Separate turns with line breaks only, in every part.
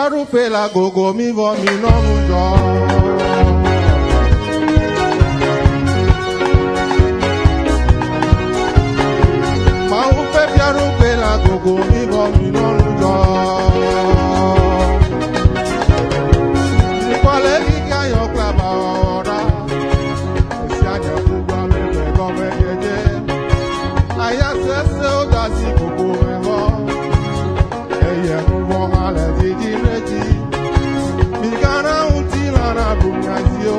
piaru pe la gogo mi vo mi non jo. Ma u pe piaru pe la gogo mi vo mi non jo. Ni quale li ga yo klaba ora. Si anya ku ba me go me jeje. Aya se o da si gogo me vo. Eye mu vo male di reji. Mi gana unti la na bunyazio.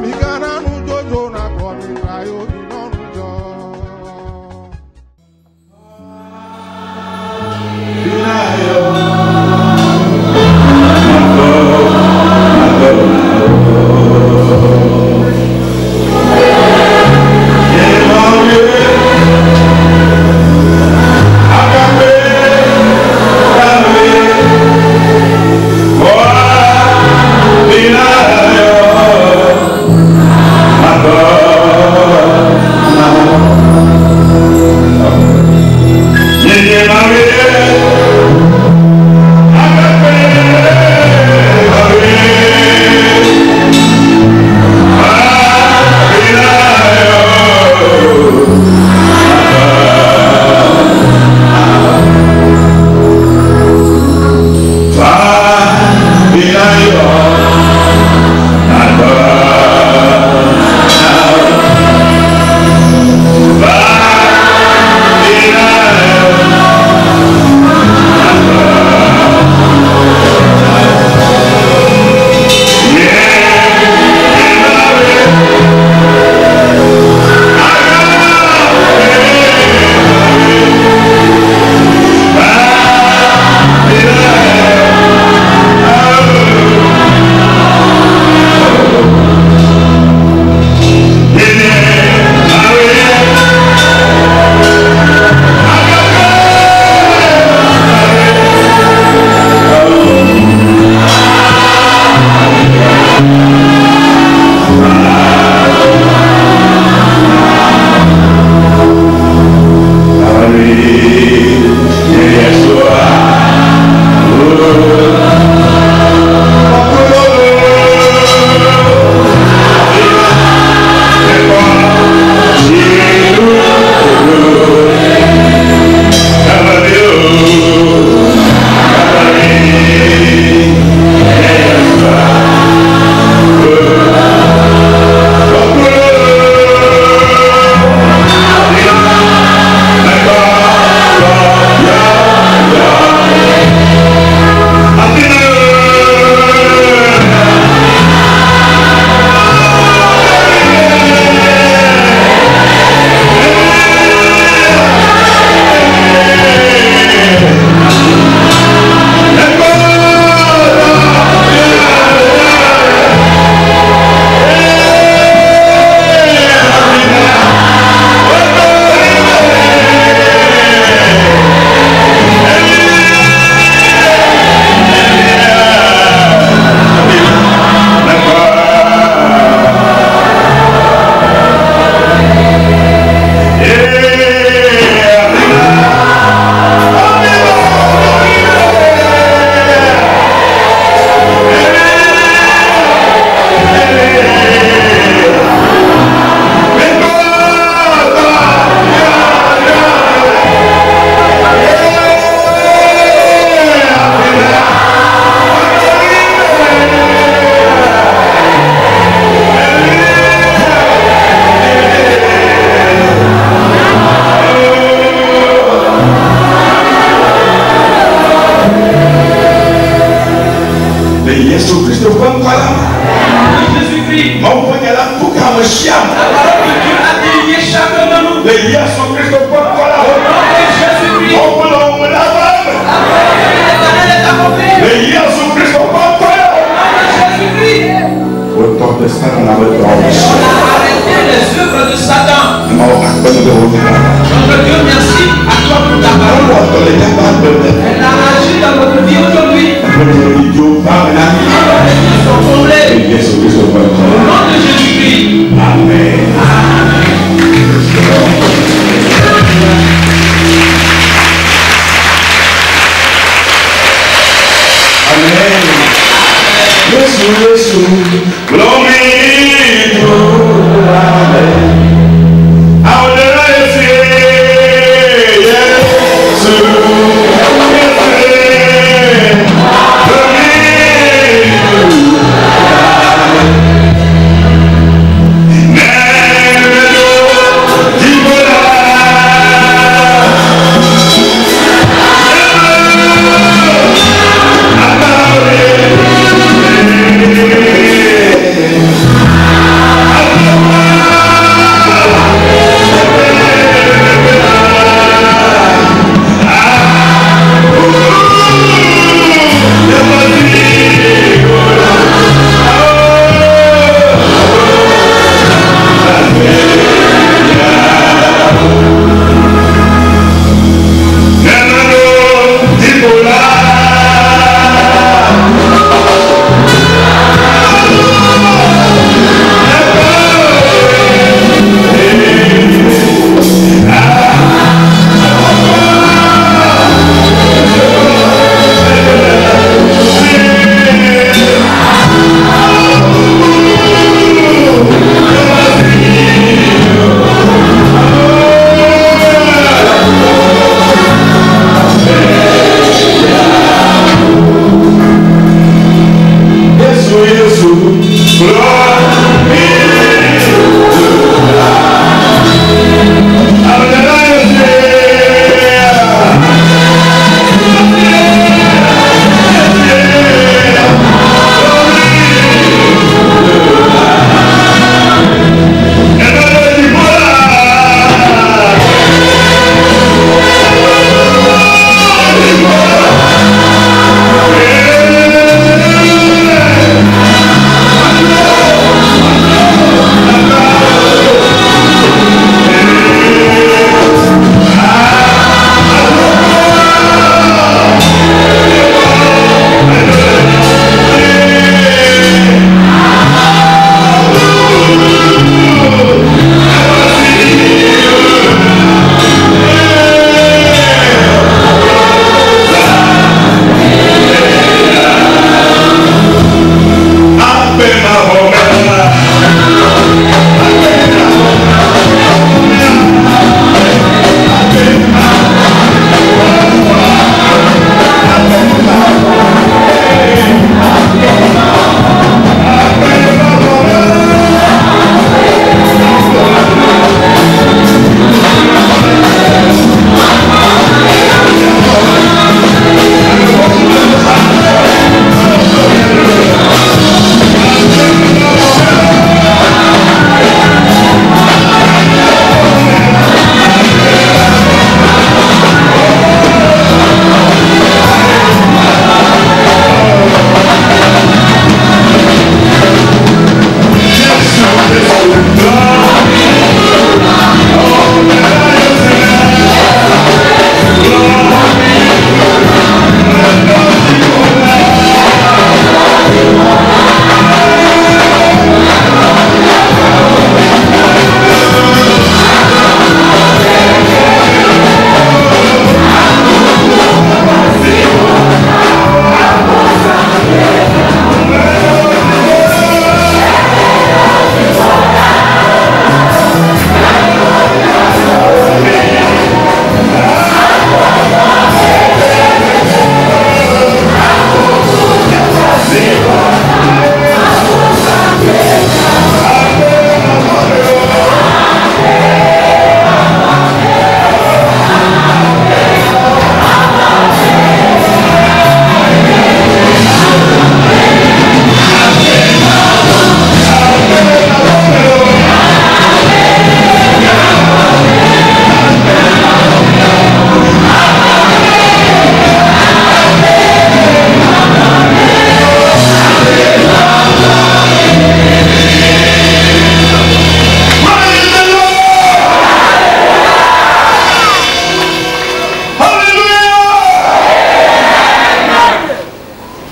Mi gana nu jojo na ko mi trayo di non jo.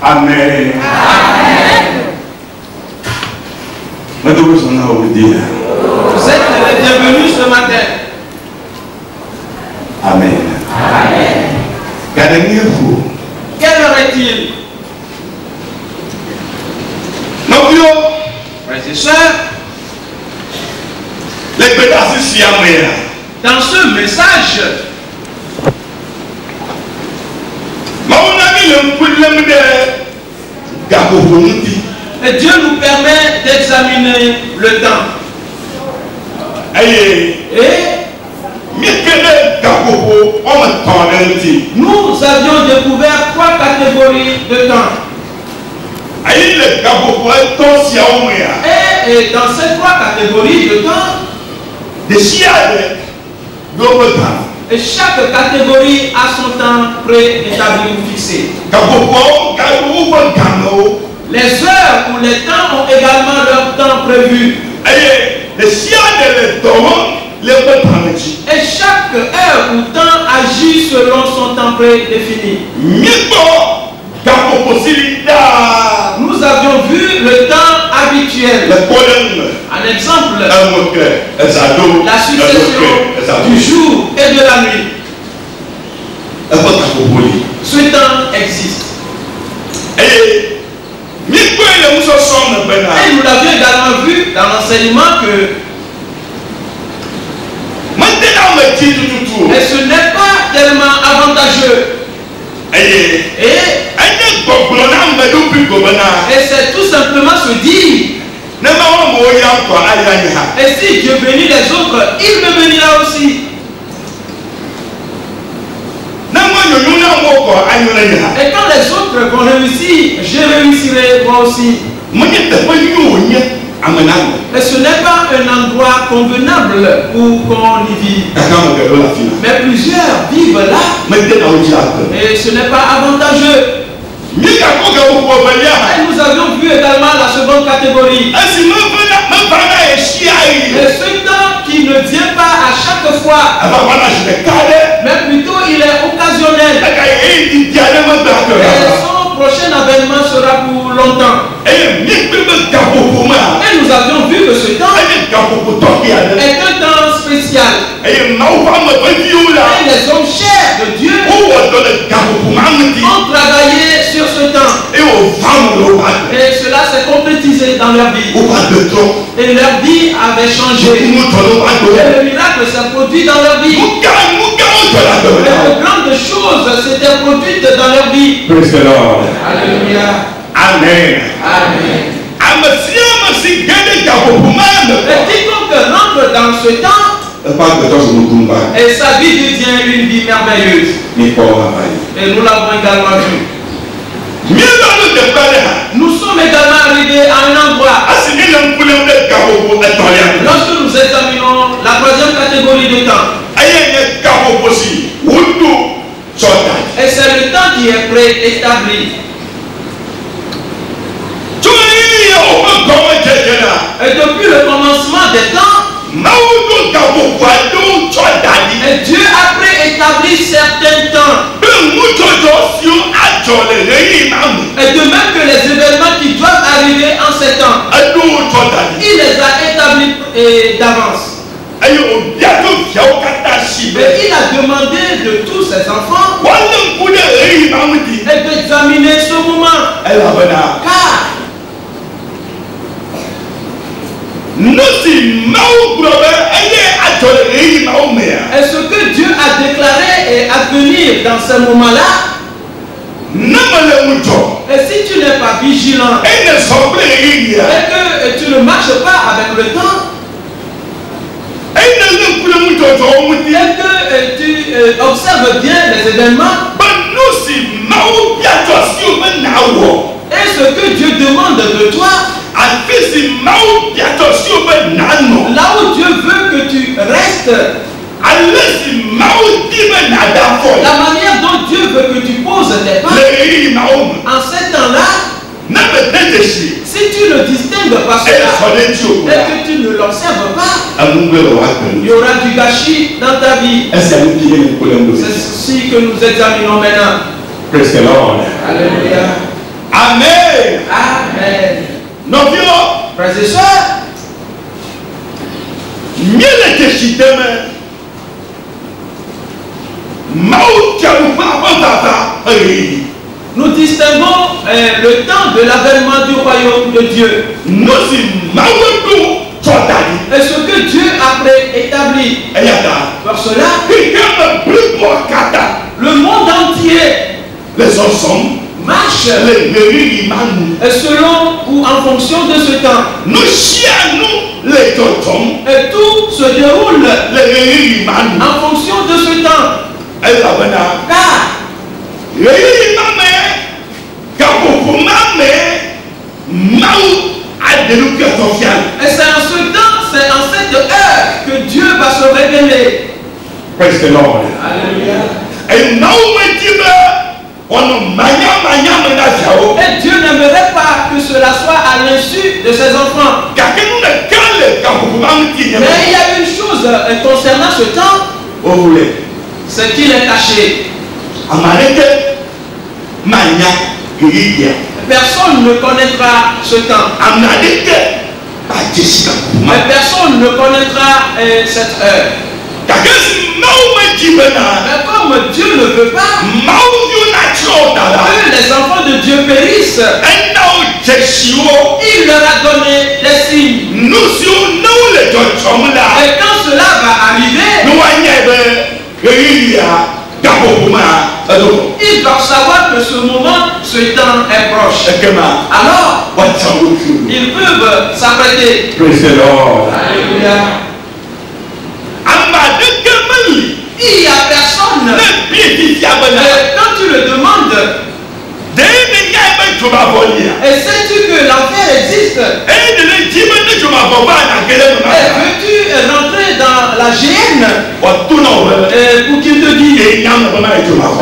Amen. Vous êtes les bienvenus ce matin.
Amen.
Quelle heure est-il? Dans ce message, et Dieu nous permet d'examiner le temps. Et nous avions découvert 3 catégories de temps. Et dans ces 3 catégories de temps, et chaque catégorie a son temps préétabli ou fixé. Les heures ou les temps ont également leur temps prévu. Et chaque heure ou temps agit selon son temps prédéfini. Nous avions vu le temps habituel. Un exemple, la succession du jour et de la nuit. Ce temps existe. Et nous l'avions également vu dans l'enseignement que et ce n'est pas tellement avantageux. Et c'est tout simplement se dire, et si Dieu bénit les autres, il me bénira aussi. Et quand les autres vont réussir, je réussirai moi aussi. Mais ce n'est pas un endroit convenable pour qu'on y vive. Mais plusieurs vivent là. Et ce n'est pas avantageux. Et nous avions vu également la seconde catégorie. Et ce temps qui ne vient pas à chaque fois, mais plutôt il est occasionnel. Et son prochain avènement sera pour longtemps. Et nous avions vu que ce temps est un temps spécial. Et les hommes chers de Dieu ont travaillé sur ce temps. Et cela s'est concrétisé dans leur vie. Et leur vie avait changé. Et le miracle s'est produit dans leur vie. Et de grandes choses s'étaient produites dans leur vie. Alléluia. Amen. Amen. Et quiconque rentre dans ce temps, et sa vie devient une vie merveilleuse. Et nous l'avons également vu. Nous sommes également arrivés à un endroit. Lorsque nous examinons la 3e catégorie de temps, et c'est le temps qui est préétabli. Et depuis le commencement des temps, et Dieu a préétabli certains temps. Et de même que les événements qui doivent arriver en ces temps, il les a établis d'avance. Mais il a demandé de tous ses enfants et d'examiner ce moment. Car et ce que Dieu a déclaré et à venir dans ce moment-là, et si tu n'es pas vigilant et que tu ne marches pas avec le temps, et que tu observes bien les événements, et ce que Dieu demande de toi, là où Dieu veut que tu restes, la manière dont Dieu veut que tu poses tes pas, en ces temps-là, si tu ne distingues pas cela et que tu ne l'observes pas, il y aura du gâchis dans ta vie. C'est ceci que nous examinons maintenant. Alléluia.
Amen.
Amen.
Non,
frères et sœurs, nous distinguons le temps de l'avènement du royaume de Dieu. Et ce que Dieu a préétabli. Pour cela, le monde entier marche selon ou en fonction de ce temps. Et tout se déroule en fonction de ce temps. Et c'est en ce temps, c'est en cette heure que Dieu va se révéler.
Praise the Lord.
Alléluia.
Et
Dieu n'aimerait pas que cela soit à l'insu de ses enfants. Mais il y a une chose concernant ce temps, c'est qu'il est caché. Personne ne connaîtra ce temps. Mais personne ne connaîtra cette heure. Mais comme Dieu ne veut pas que les enfants de Dieu périssent, il leur a donné les signes. Et quand cela va arriver, ils doivent savoir que ce moment, ce temps est proche. Alors, ils peuvent s'apprêter. Alléluia. Il n'y a personne. Quand tu le demandes, et sais-tu que l'enfer existe? Et veux-tu rentrer dans la géhenne pour qu'il te dise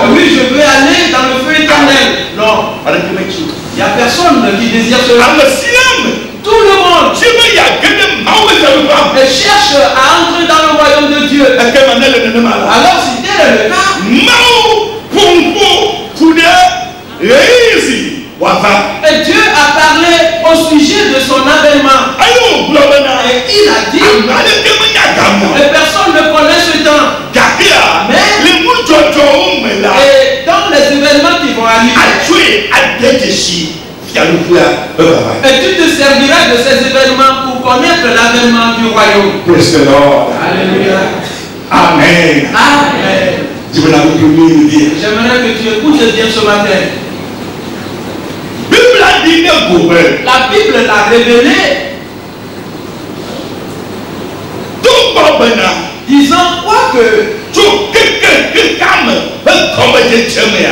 oui, je veux aller dans le feu éternel? Non, il n'y a personne qui désire cela. Tout le monde cherche à entrer dans le royaume de Dieu. Alors si tel est le cas, et Dieu a parlé au sujet de son avènement. Et il a dit, et personne ne connaît ce temps. Mais et dans les événements qui vont arriver, et tu te serviras de ces événements pour connaître l'avènement du royaume.
Praise the Lord.
Alléluia.
Amen.
Amen. J'aimerais que tu écoutes bien ce matin. La Bible l'a révélé, disant quoi que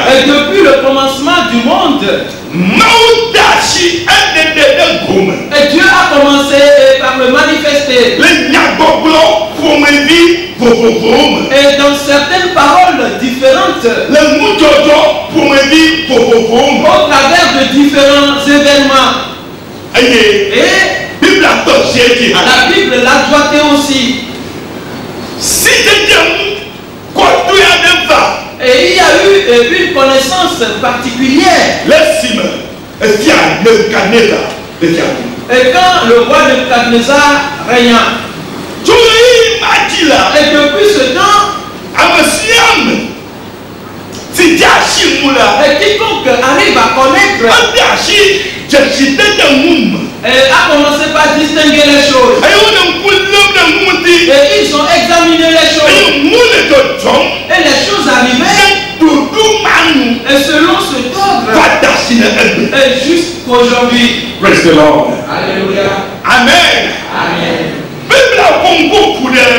et depuis le commencement du monde, et Dieu a commencé par le manifester. Et dans certaines paroles différentes, au travers de différents événements. Et la Bible l'a doigté aussi. Et il y a eu une connaissance particulière. Et quand le roi Nebuchadnezzar régna, et depuis ce temps, et quiconque arrive à connaître a commencé par distinguer les choses. Et ils ont examiné les choses. Et les choses arrivaient. Et selon ce ordre, et jusqu'aujourd'hui.
Praise the Lord.
Alléluia.
Amen.
Amen.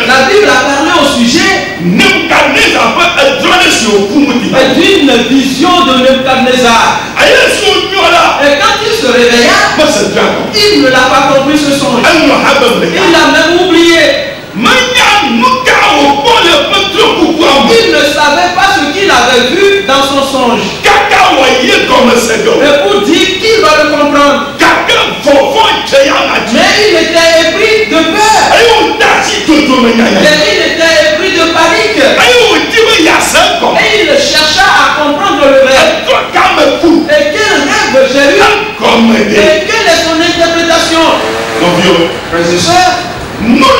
La Bible a parlé au sujet d'une vision de Nebuchadnezzar. Et quand il se réveilla, il ne l'a pas compris ce songe. Il l'a même oublié. Il ne savait pas ce qu'il avait vu dans son songe. Et pour dire qu'il va le comprendre. Mais il était épris de peur. Et il était épris de panique. Et il chercha à comprendre le rêve. Et quel rêve j'ai eu? Et quelle est son interprétation? Frères et sœurs, nous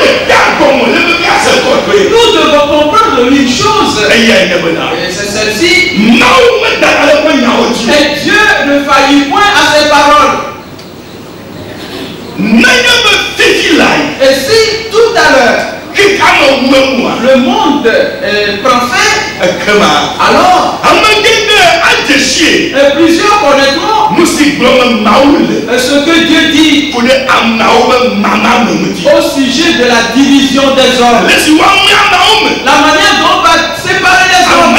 devons comprendre une chose. Et c'est celle-ci. Et Dieu ne faillit point à ses paroles. Et monde prend fin, alors plusieurs connaîtront ce que Dieu dit au sujet de la division des hommes. La manière dont on va séparer les hommes.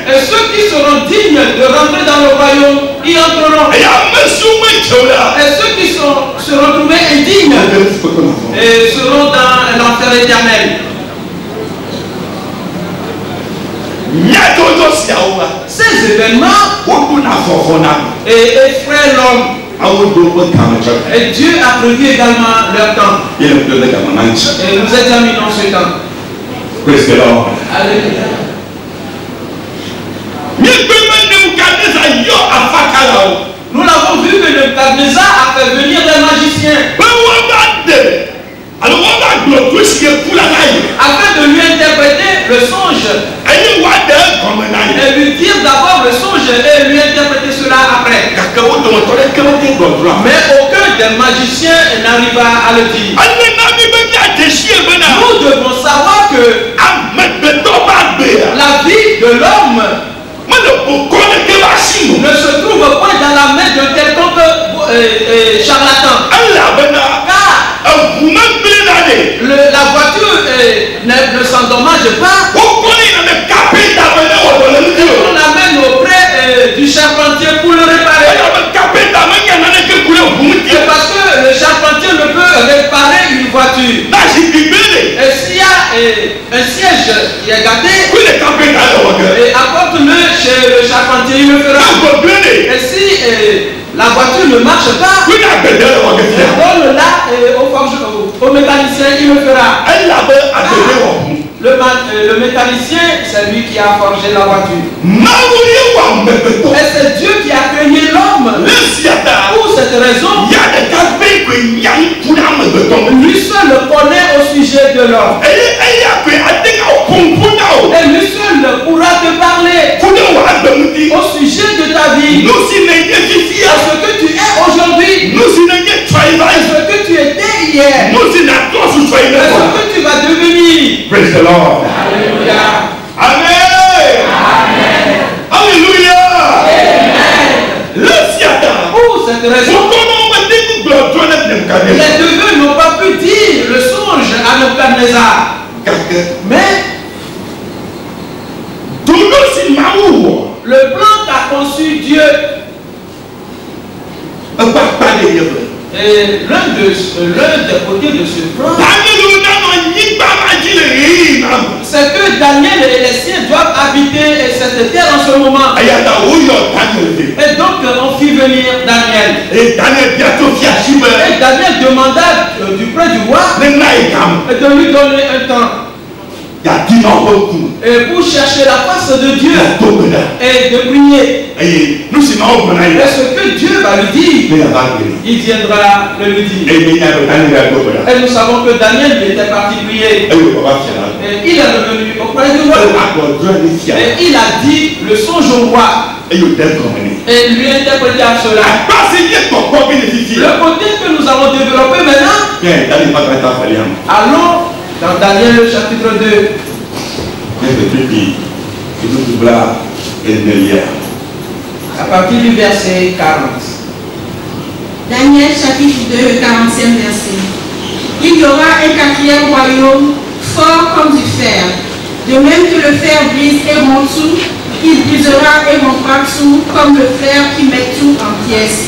Et ceux qui seront dignes de rentrer dans le royaume, y entreront. Et ceux qui seront trouvés indignes seront dans l'enfer éternel. Ces événements effraient l'homme. Et Dieu a prévu également leur temps. Et nous examinons ce temps.
Praise the Lord.
Alléluia. Nous l'avons vu que Nebuchadnezzar a fait venir des magiciens afin de lui interpréter le songe et lui dire d'abord le songe et lui interpréter cela après. Mais aucun des magiciens n'arriva à le dire. Nous devons savoir que la vie de l'homme ne se trouve point dans la main de quelconque charlatan. Car la voiture ne s'endommage pas. On l'amène auprès du charpentier pour le réparer. C'est parce que le charpentier ne peut réparer une voiture. Et s'il y a un siège qui est gâté, apporte-le chez le charpentier, il le fera. Et si la voiture ne marche pas, donne-la au mécanicien, il le fera. Le mécanicien, c'est lui qui a forgé la voiture. Et c'est Dieu qui a créé l'homme. Pour cette raison, lui seul connaît au sujet de l'homme. Et lui seul pourra te parler au sujet de ta vie. À ce que tu es aujourd'hui. À ce que tu étais hier. À ce que tu vas devenir.
Praise the Lord.
Alléluia.
Amen.
Amen.
Alléluia.
Amen. Pour cette raison, les deux n'ont pas pu dire le songe à Nebuchadnezzar. Mais le plan qu'a conçu Dieu, et l'un des côtés de ce plan, c'est que Daniel et les siens doivent habiter cette terre en ce moment. Et donc on fit venir Daniel. Et Daniel demanda du près du roi de lui donner un temps. Et pour chercher la face de Dieu et de prier. Et ce que Dieu va lui dire, il viendra le lui dire. Et nous savons que Daniel était parti prier. Et il est revenu auprès du roi. Et il a dit le songe au roi. Et lui interpréter à cela. Le côté que nous allons développer maintenant. Allons dans Daniel le chapitre 2. À partir du verset 40.
Daniel chapitre 2, 40e verset. Il y aura un quatrième royaume fort comme du fer. De même que le fer brise et rompt tout, il brisera et rompra tout comme le fer qui met tout en pièces.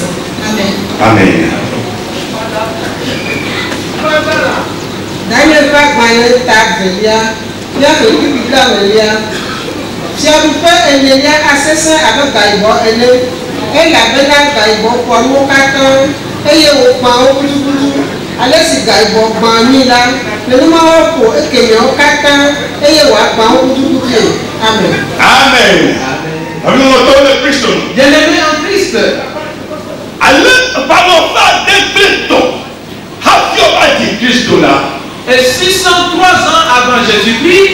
Amen.
Amen.
Daniel va gagner ta velia, bien que tu puisses la velia. Si on peut élever assez sain avec Gaïbo, elle la bena Gaïbo pour nous quatre, et il au pain au plus. Allez, si Gaïbo, Bami là, le numéro pour que nous quatre, et il au pain au plus. Amen.
Amen. Amen.
Bien-aimé en Christ. Et 603 ans avant Jésus-Christ,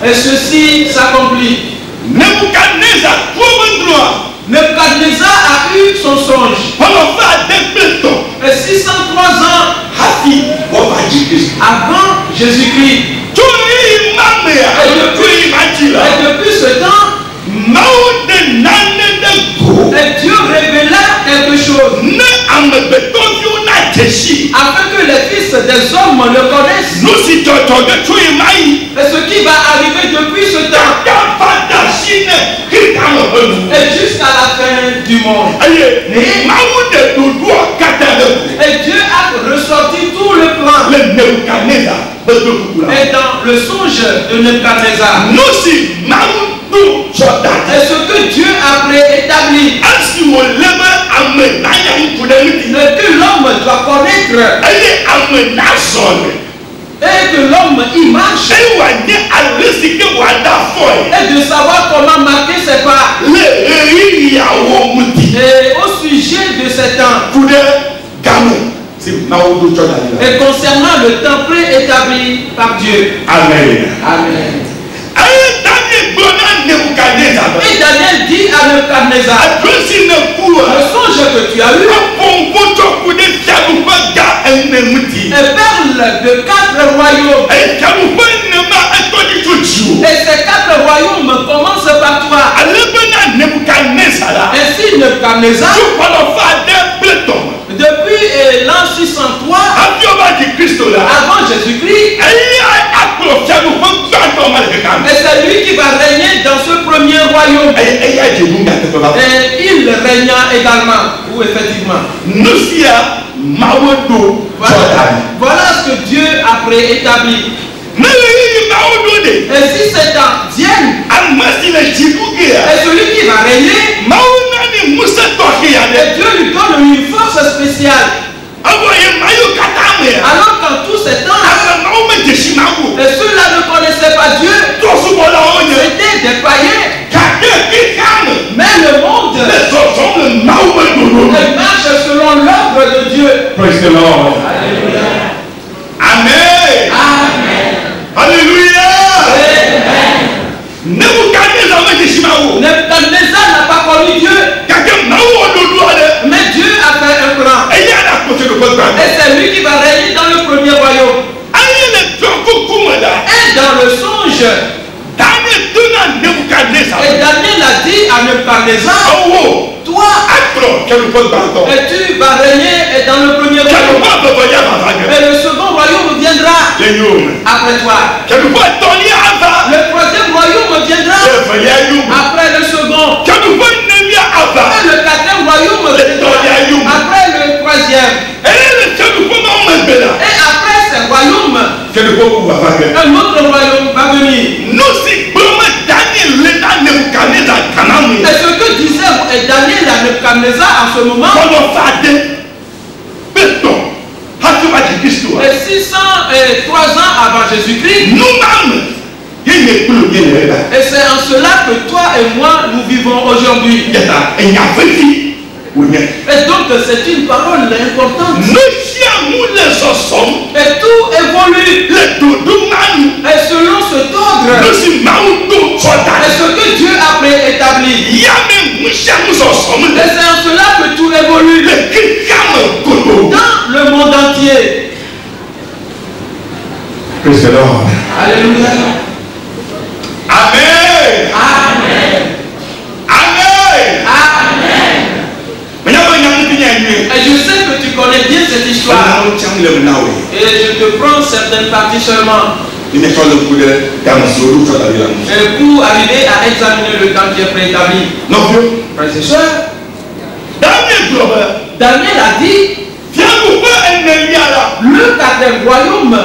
et ceci s'accomplit. Nebuchadnezzar a eu son songe. Et 603 ans avant Jésus-Christ. Et depuis ce temps, Dieu révéla quelque chose afin que les fils des hommes le connaissent. Et ce qui va arriver depuis ce temps et jusqu'à la fin du monde. Et Dieu a ressorti tout le plan. Et dans le songe de Nebuchadnezzar, et ce que Dieu a préétabli, que l'homme doit connaître, et que l'homme y marche, et de savoir comment marquer ses pas. Et au sujet de ces temps, et concernant le temps préétabli par Dieu.
Amen.
Amen. Et Daniel dit à Nebuchadnezzar, le songe que tu as eu est perle de 4 royaumes. Et ces 4 royaumes commencent par toi. Ainsi Nebuchadnezzar, depuis l'an 603 avant Jésus-Christ, et c'est lui qui va régner dans ce premier royaume. Et il régna également. Ou effectivement. Voilà ce que Dieu a préétabli. Et si c'est dans Dieu, et celui qui va régner, et Dieu lui donne une force spéciale. Alors qu'en tous ces temps, et ceux-là ne connaissaient pas Dieu, c'était des païens. Mais le monde marche selon l'ordre de Dieu.
Praise the Lord.
Alléluia.
Amen.
Amen.
Alléluia.
Amen. Nebuchadnezzar n'a pas connu Dieu. Mais Dieu a fait un plan. Et c'est lui qui va régner dans le premier royaume. Et dans le songe, et Daniel a dit à Nebuchadnezzar, toi, et tu vas régner dans le premier royaume. Et le second royaume viendra après toi. Le troisième royaume viendra après le second. Et le quatrième royaume viendra après le troisième. Et après ces royaumes, un autre royaume va venir. Et ce que disait Daniel à Nebuchadnezzar à ce moment, et 603 ans avant Jésus-Christ, et c'est en cela que toi et moi nous vivons aujourd'hui. Et donc c'est une parole importante. Et tout évolue. Et selon cet ordre, et ce que Dieu a préétabli. Et c'est en cela que tout évolue dans le monde entier.
Praise the Lord.
Alléluia.
Amen.
Amen.
Amen.
Amen. Et je sais que tu connais bien cette histoire. Et je te prends certaines parties seulement. Et pour arriver à examiner le temps qui est préétabli. Frères et sœurs, Daniel a dit, le quatrième royaume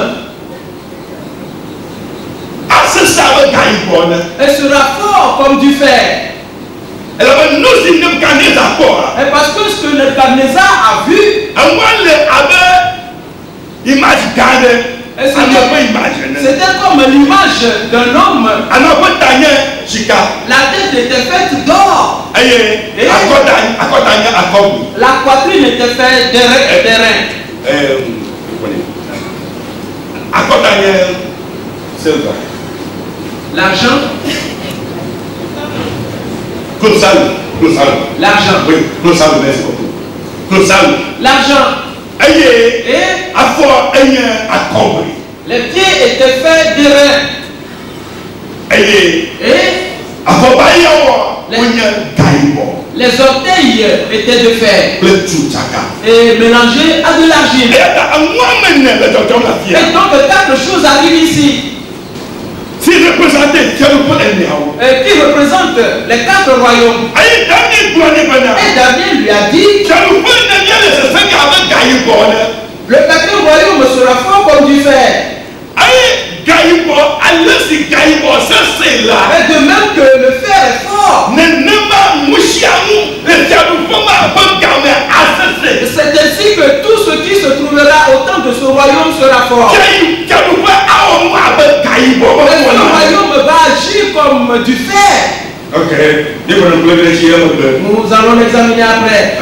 et sera fort comme du fer. Et parce que ce que Nebuchadnezzar a vu, c'était comme l'image d'un homme. La tête était faite d'or. La poitrine était faite d'airain. L'argent. L'argent.
L'argent.
Et Les pieds étaient faits d'airain. Et les orteils étaient de fer. Et mélangés à de l'argile. Et donc quelque chose arrive ici. Qui représente les 4 royaumes. Et Daniel lui a dit, le 4e royaume sera fort comme du fer. Et de même que le fer est fort, c'est ainsi que tout ce qui se trouvera au temps de ce royaume sera fort. Le royaume va agir comme du fer.
Ok.
Nous allons l'examiner après.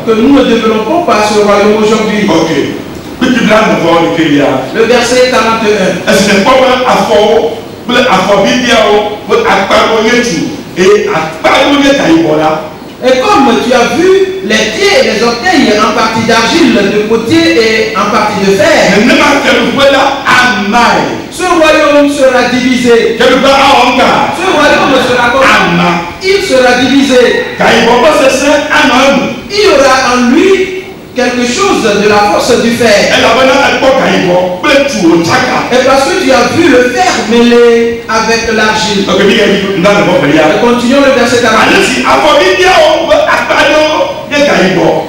Que nous ne développons pas ce royaume aujourd'hui.
Ok.
Le verset 41. Et comme tu as vu les pieds et les orteils en partie d'argile de côté et en partie de fer, ce royaume sera divisé. Ce royaume sera comme il sera divisé. Il y aura en lui quelque chose de la force du fer. Et parce que tu as vu le fer mêlé avec l'argile. Continuons le verset 40.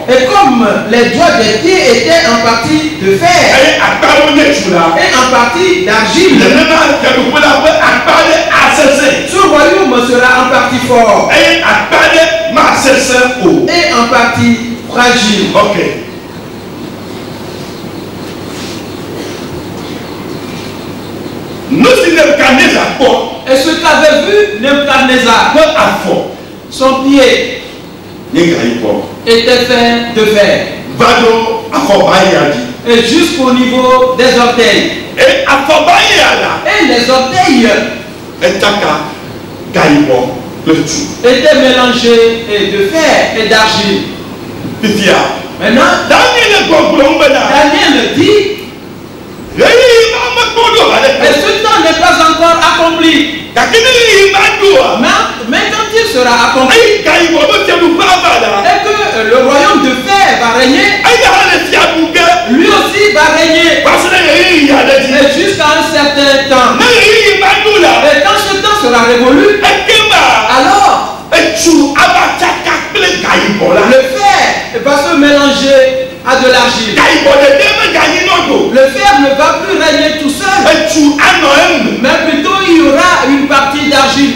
Et comme les doigts des pieds étaient en partie de fer et en partie d'argile, ce royaume sera en partie fort et en partie fragile.
Ok.
Et ce qu'avait vu Nebuchadnezzar, son pied était fait de fer. Et jusqu'au niveau des orteils. Et les orteils étaient mélangés de fer et d'argile. Maintenant, Daniel dit, mais ce temps n'est pas encore accompli. Mais quand il sera accompli, et que le royaume de fer va régner, lui aussi va régner. Et jusqu'à un certain temps. Et quand ce temps sera révolu, alors le fer va se mélanger à de l'argile. Le fer ne va plus régner tout seul, mais plutôt il y aura une partie d'argile.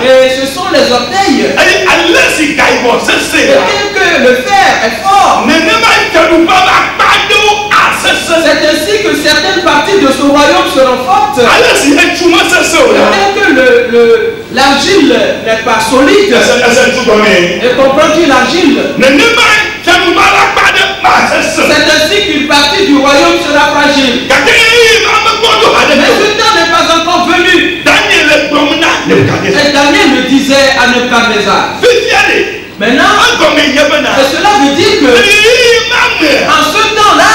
Et ce sont les orteils. Et tel que le fer est fort, c'est ainsi que certaines parties de ce royaume seront fortes. Et tel que l'argile n'est pas solide. Et comprends-tu l'argile? C'est ainsi qu'une partie du royaume sera fragile. Mais ce temps n'est pas encore venu. Et Daniel le disait à Nebuchadnezzar. Maintenant, et cela veut dire que en ce temps-là,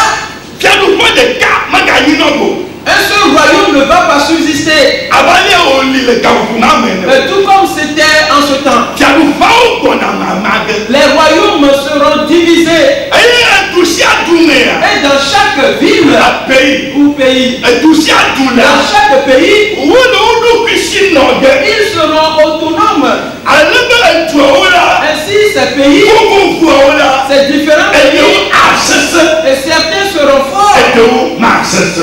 un seul royaume ne va pas subsister. Tout comme c'était en ce temps. Les royaumes seront divisés. Et dans chaque ville ou pays, dans chaque pays, ils seront autonomes. Ainsi, ces pays, ces différents pays, et certains seront forts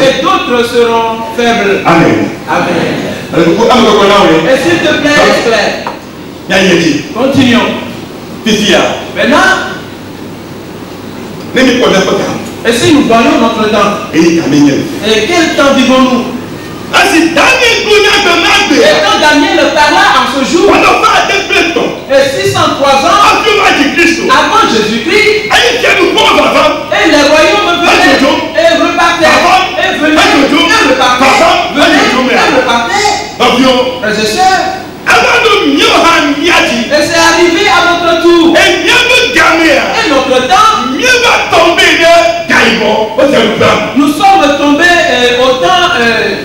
et d'autres seront faibles.
Amen.
Amen. Et s'il te plaît, clair. Continuons. Maintenant, et si nous voyons notre temps, et quel temps vivons-nous? Et quand Daniel parla en ce jour, et 603 ans avant Jésus-Christ, et les royaumes venaient et repartaient, et venaient et repartaient, venaient et repartaient. Frères et sœurs, et c'est arrivé à notre tour. Et notre Nous sommes tombés au temps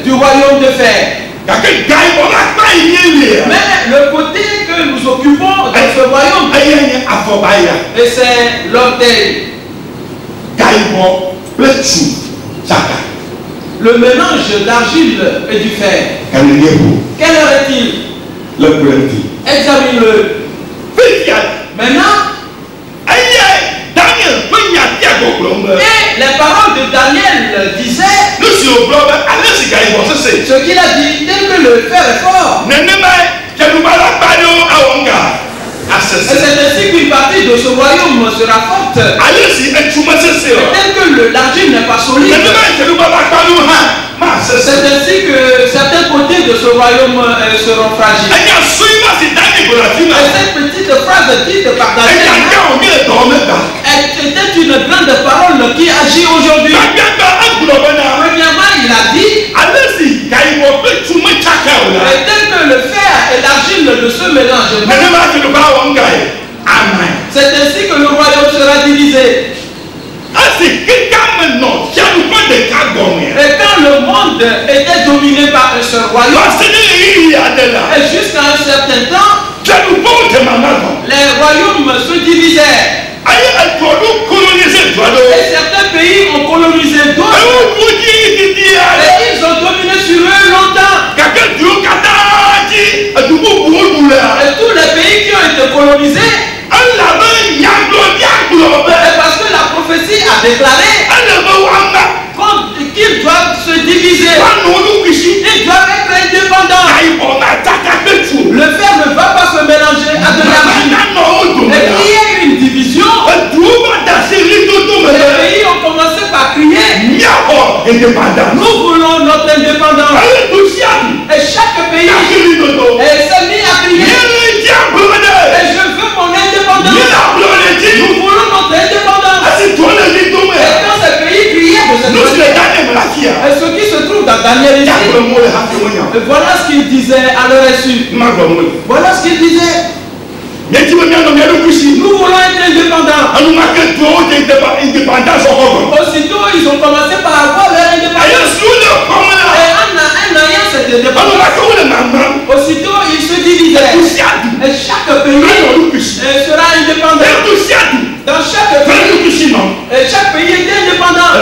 du royaume de fer. Mais le côté que nous occupons dans ce royaume, et c'est l'orteil. Le mélange d'argile et du fer. Quelle heure est-il? Examine-le. Maintenant, et les paroles de Daniel disaient ce qu'il a dit, tel que le fer est fort. Et c'est ainsi qu'une partie de ce royaume sera forte. Tel que l'argile n'est pas solide. C'est ainsi que certains côtés de ce royaume seront fragiles. Et cette petite phrase dite par Daniel était une grande parole qui agit aujourd'hui. Premièrement, il a dit tel que le fer et l'argile ne se mélangent pas. C'est ainsi que le royaume sera divisé. Et quand le monde était dominé par un seul royaume, et jusqu'à un certain temps, les royaumes se divisaient. Et certains pays ont colonisé d'autres. Et ils ont dominé sur eux longtemps. Et tous les pays qui ont été colonisés, parce que la prophétie a déclaré qu'ils doivent se diviser. Ils doivent être indépendants. Le fer ne va pas se mélanger à de l'argile. Et il y a une division. Les pays ont commencé par crier nous voulons notre indépendance. Et chaque pays s'est mis à crier et je veux mon indépendance. Nous voulons notre indépendance. Et quand ces pays criaient de cette manière, et ce qui se trouve dans Daniel ici, voilà ce qu'il disait à leur insu. Voilà ce qu'il disait. Nous voulons être indépendants. Aussitôt, ils ont commencé par avoir leur indépendance. Et en ayant cette indépendance, aussitôt, ils se divisaient. Et chaque pays sera indépendant. Dans chaque pays, chaque pays était indépendant.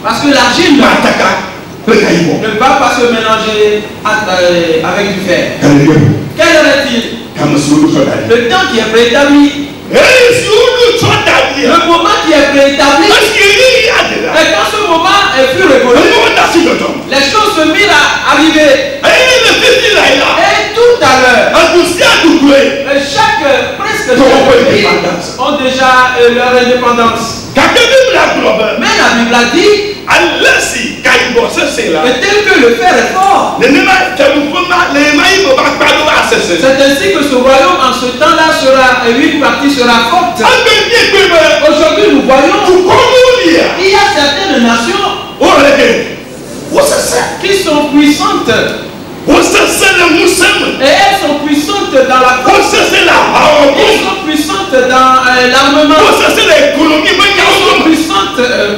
Parce que l'argile ne va pas se mélanger avec du fer. Quelle heure est-il? Le temps qui est préétabli. Le moment qui est préétabli. Et quand ce moment fut révolu, les choses se mirent à arriver. Et tout à l'heure, presque chaque pays ont déjà leur indépendance. Mais la Bible a dit et tel que le fer est fort. C'est ainsi que ce royaume en ce temps-là sera, une partie sera forte. Aujourd'hui nous voyons il y a certaines nations qui sont puissantes. Et elles sont puissantes dans la force. Elles sont puissantes dans l'armement.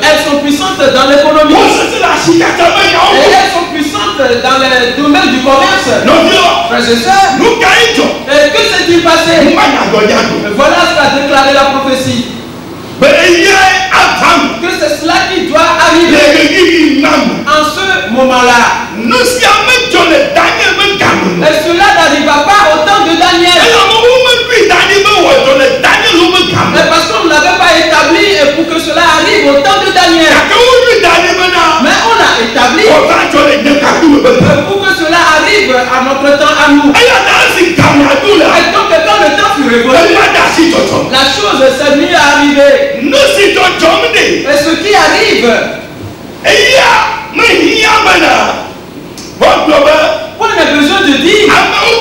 Elles sont puissantes dans l'économie. Et elles sont puissantes dans le domaine du commerce. Frères et sœurs, et que s'est-il passé? Voilà ce qu'a déclaré la prophétie. Que c'est cela qui doit arriver en ce moment-là. Et cela n'arriva pas au temps de Daniel. Mais parce qu'on ne l'avait pas établi et pour que cela arrive au temps de Daniel. Mais on l'a établi pour que cela arrive à notre temps à nous. Et donc quand le temps fut révolu, la chose s'est mise à arriver. Et ce qui arrive, on a besoin de dire tous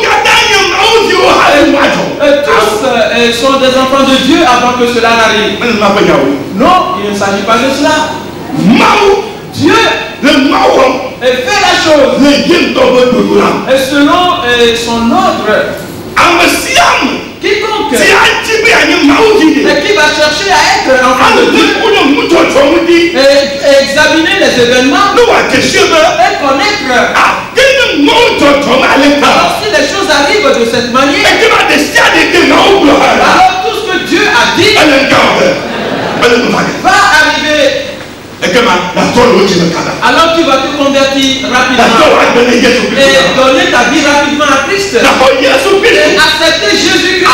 sont des enfants de Dieu avant que cela n'arrive. Non, il ne s'agit pas de cela. Dieu fait la chose et selon son ordre. Quiconque et qui va chercher à être enfant de Dieu et examiner les événements et connaître. Alors si les choses arrivent de cette manière, alors tout ce que Dieu a dit va arriver. Alors tu vas te convertir rapidement et donner ta vie rapidement à Christ et accepter Jésus-Christ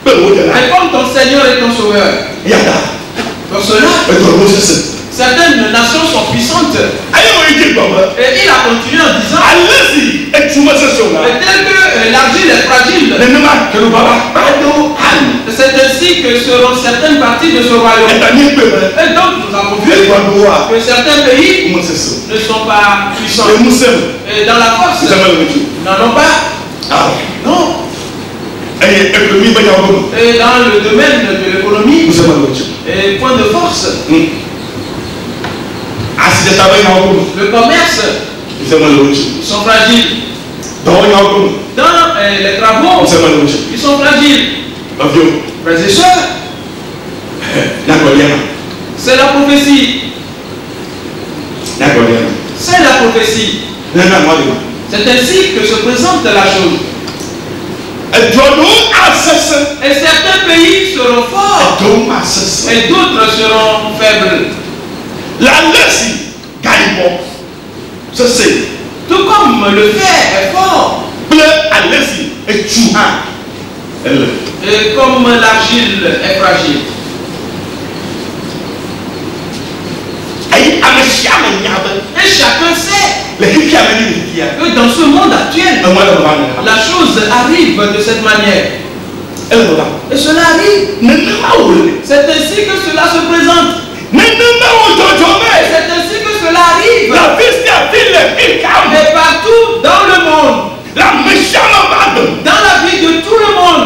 comme ton Seigneur et ton Sauveur. Pour cela, certaines nations sont puissantes. Et il a continué en disant tel que l'argile est fragile, c'est ainsi que seront certaines parties de ce royaume. Et donc nous avons vu que certains pays ne sont pas puissants. Et dans la force, ils n'en ont pas. Non. Et dans le domaine de l'économie, et point de force, le commerce, ils sont fragiles. Dans les travaux, ils sont fragiles. Frères et sœurs, c'est la prophétie. C'est la prophétie. C'est ainsi que se présente la chose. Et certains pays seront forts et d'autres seront faibles. Tout comme le fer est fort et comme l'argile est fragile. Et chacun sait que dans ce monde actuel, la chose arrive de cette manière. Et cela arrive. C'est ainsi que cela se présente. Et c'est ainsi que cela arrive. Et partout dans le monde. Dans la vie de tout le monde.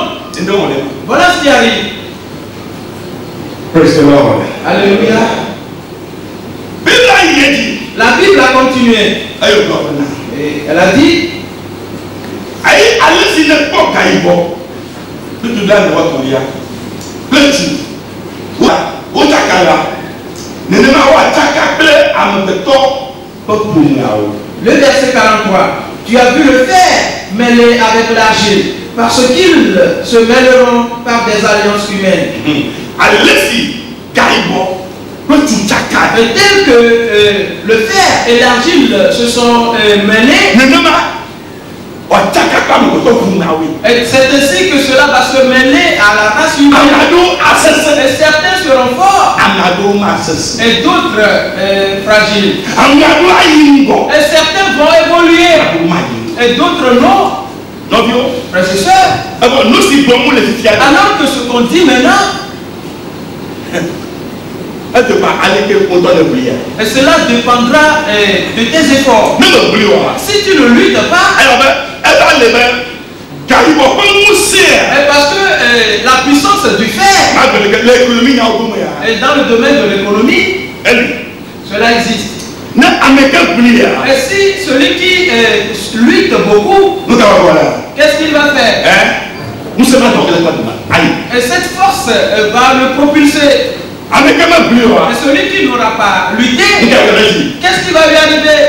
Voilà ce qui arrive.
Praise the Lord.
Alléluia. La Bible a continué. Et elle a dit le verset 43. Tu as vu le fer mêlé avec l'argile, parce qu'ils se mêleront par des alliances humaines. Tel que le fer et l'argile se sont mêlés, et c'est ainsi que cela va se mêler à la race humaine. Et certains seront forts et d'autres fragiles. Et certains vont évoluer et d'autres non. Frères et sœurs, alors que ce qu'on dit maintenant, et cela dépendra de tes efforts. Si tu ne luttes pas, parce que la puissance du fer, et dans le domaine de l'économie, cela existe. Et si celui qui lutte beaucoup, qu'est-ce qu'il va faire? Et cette force va le propulser. Et celui qui n'aura pas lutté, qu'est-ce qui va lui arriver?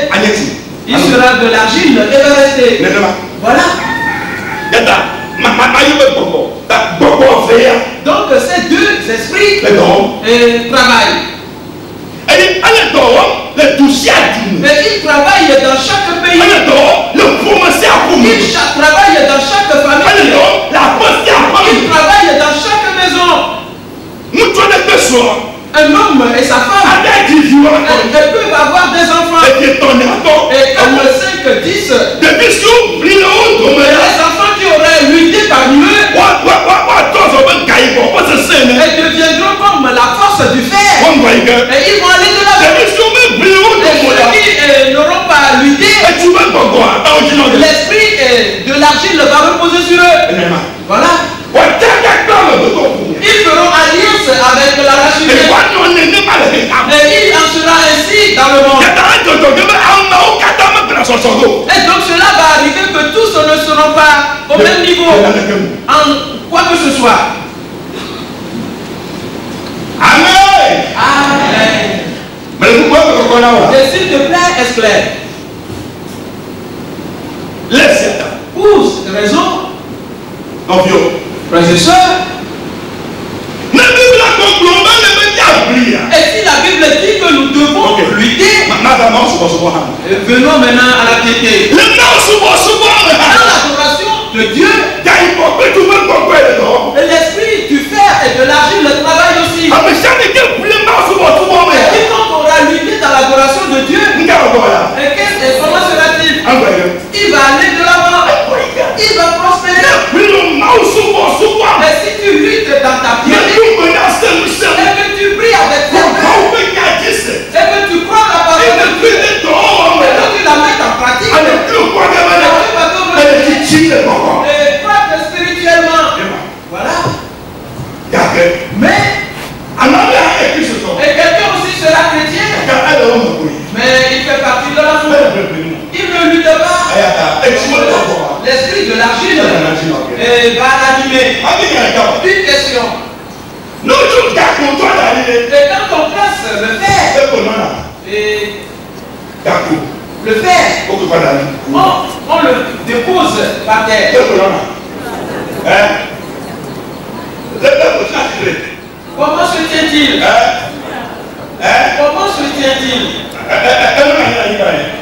Il sera de l'argile et va rester. Voilà. Donc ces deux esprits travaillent. Et ils travaillent dans chaque pays. Ils travaillent dans chaque famille. Ils travaillent dans chaque maison. Un homme et sa femme, elles peuvent avoir des enfants. Et comme 5, 10, les enfants qui auraient lutté parmi eux, elles deviendront comme la force du fer. Et ils vont aller de l'avant. Et ceux qui n'auront pas lutté, l'esprit de l'argile va reposer sur eux. Voilà. Ils feront alliance avec la race humaine. Et il en sera ainsi dans le monde. Et donc cela va arriver que tous ne seront pas au même niveau en quoi que ce ce soir.
Amen.
Amen.
Mais pourquoi on a
Et s'il te plaît, est-ce clair?
laisse
Pour cette raison,
non vieux.
frères et sœurs,
Mais Bible a conclu,
et si la Bible dit que nous devons lutter, venons maintenant à la piété. Dans l'adoration de Dieu, l'esprit du fer et de l'argile le travail aussi. Et quand on aura lutté dans l'adoration de Dieu, et comment sera-t-il? Il va aller de l'avant. Il va prospérer. Mais si tu luttes dans ta piété, et que tu pries avec ferveur, et que tu crois la parole de Dieu, et que tu la mets en pratique, et tu vas te et croître spirituellement. Voilà. Mais, et quelqu'un aussi sera chrétien, mais il fait partie de la foi. Il ne lutte pas. L'esprit de l'argile va l'animer. Une question. Et quand on place le fer, et le fer, on le dépose par terre. Comment se tient-il? Comment se tient-il?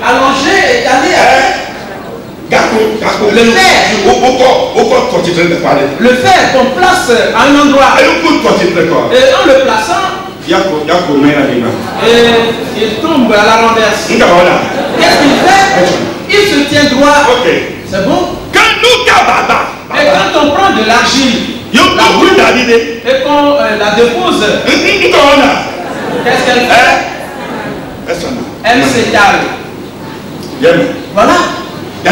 Allongé, étalé. Le fer qu'on place à un endroit. Et en le plaçant, il tombe à la renverse. Qu'est-ce qu'il fait? Il se tient droit. C'est bon? Et quand on prend de l'argile et qu'on la dépose, qu'est-ce qu'elle fait? Elle s'étale. Voilà. Et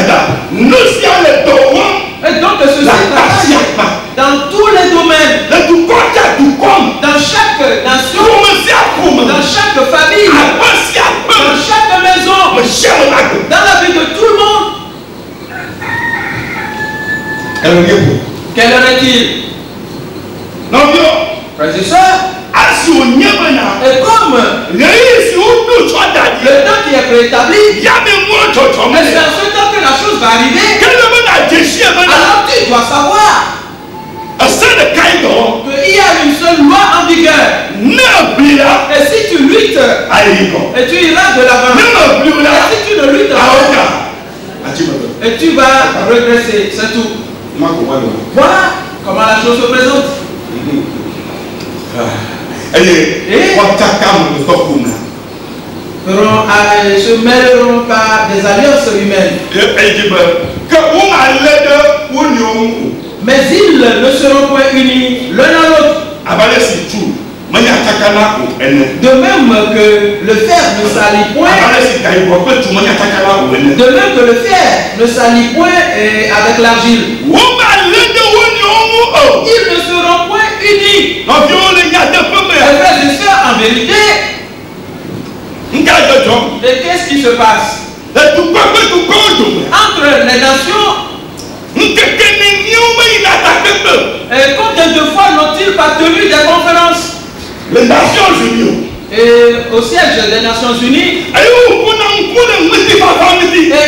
donc ceci travaille dans tous les domaines, dans chaque nation, dans chaque famille, dans chaque maison, dans la vie de tout le monde. Quelle heure est-il? Frères et sœurs, et comme le temps qui est préétabli, et c'est en ce temps que la chose va arriver, alors tu dois savoir qu'il y a une seule loi en vigueur. Et si tu luttes, et tu iras de l'avant. Et si tu ne luttes pas, et tu vas regresser, c'est tout. Voilà comment la chose se présente. Se mêleront par des alliances humaines. Mais ils ne seront point unis l'un à l'autre. De même que le fer ne salit point. De même que le fer ne salit point avec l'argile. Ils ne seront point unis. Frères et sœurs, en vérité, et qu'est-ce qui se passe entre les nations? Et combien de fois n'ont-ils pas tenu des conférences?
Les Nations Unies.
Et au siège des Nations Unies, et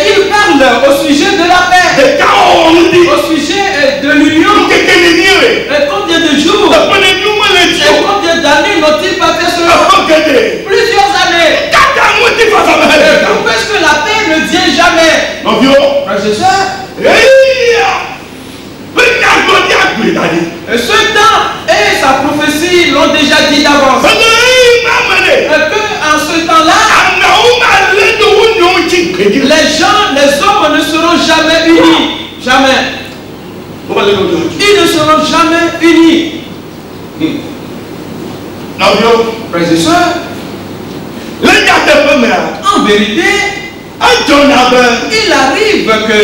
ils parlent au sujet de la paix, au sujet de l'union. Et combien de jours et combien d'années n'ont-ils pas fait cela? Plusieurs années. Et pourquoi est-ce que la paix ne vient jamais? Frères et sœurs, et ce temps et sa prophétie l'ont déjà dit d'avance. Et qu'en ce temps-là, les hommes ne seront jamais unis. Jamais. Ils ne seront jamais unis. Frères et sœurs, en vérité, il arrive que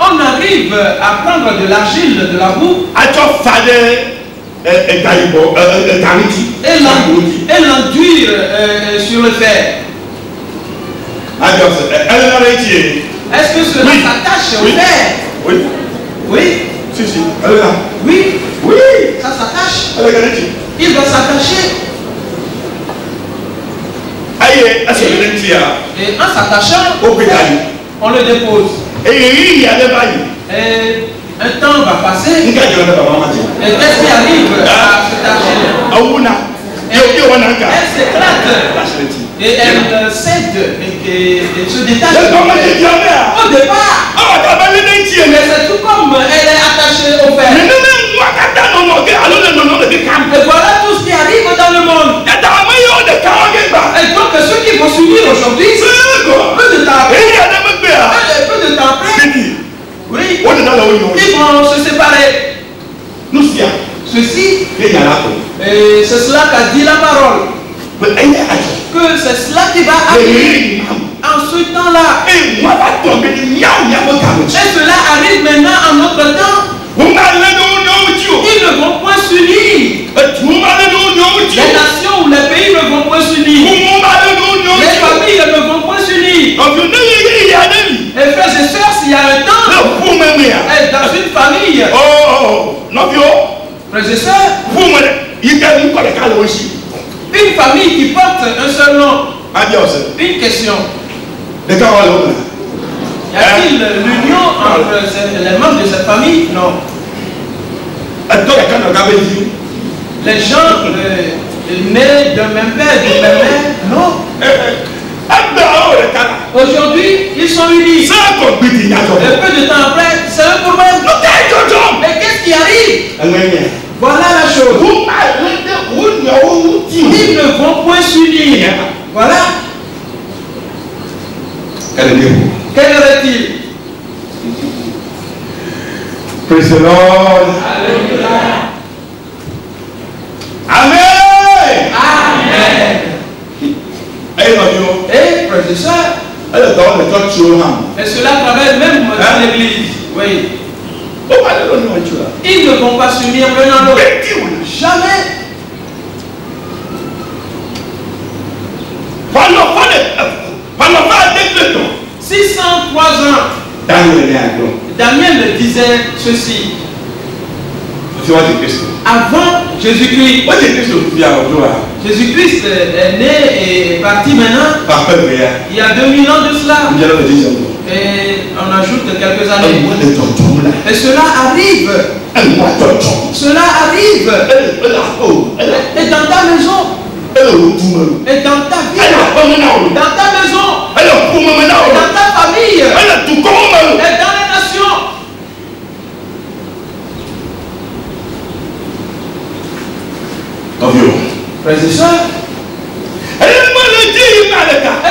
on arrive à prendre de l'argile, de la boue, et l'enduire sur le fer. Est-ce que cela s'attache au fer? Oui.
Si, si. Elle est là.
Oui.
Oui.
Ça s'attache.
Elle est là.
Il va s'attacher.
Aïe, à ce moment-là.
Et en s'attachant,
Au pédale.
on le dépose.
Et il y a des bails.
Et un temps va passer.
Nous gagnons le papa.
Et qu'est-ce qui arrive à cet argile? Elle s'éclate. Et elle cède et se détache. Au départ. Mais c'est tout comme elle est attachée au fer. Et voilà tout ce qui arrive dans le monde. Et donc ceux qui vont s'unir aujourd'hui, peu de temps après, oui, ils vont se séparer. Ceci, et c'est cela qu'a dit la parole. Que c'est cela qui va arriver en ce temps-là. Et cela arrive maintenant en notre temps. Ils ne vont point s'unir. Les nations ou les pays ne vont point s'unir. Les familles ne vont point s'unir. Et frères et sœurs, s'il y a un temps, dans une famille, frères et sœurs, une famille qui porte un seul nom. Une question. Y a-t-il l'union entre les membres de cette famille? Non. Les gens nés d'un même père, d'une même mère? Non. Aujourd'hui, ils sont unis. Et peu de temps après, c'est un problème. Mais qu'est-ce qui arrive? Voilà la chose. Ils ne vont point s'unir. Voilà. Quel est-il?
Praise the Lord.
Alléluia.
Amen.
Amen. Et frères et sœurs, et cela travaille même dans l'église. Oui. Ils ne vont pas s'unir l'un à l'autre. Jamais. 603 ans. Daniel disait ceci. Avant Jésus-Christ. Jésus-Christ est né et parti maintenant. Il y a 2000 ans de cela. Et on ajoute quelques années. Et cela arrive. Cela arrive. Et dans ta maison. Et dans ta vie. Dans ta maison. Et dans ta famille. Et dans les nations. Frères et sœurs. Et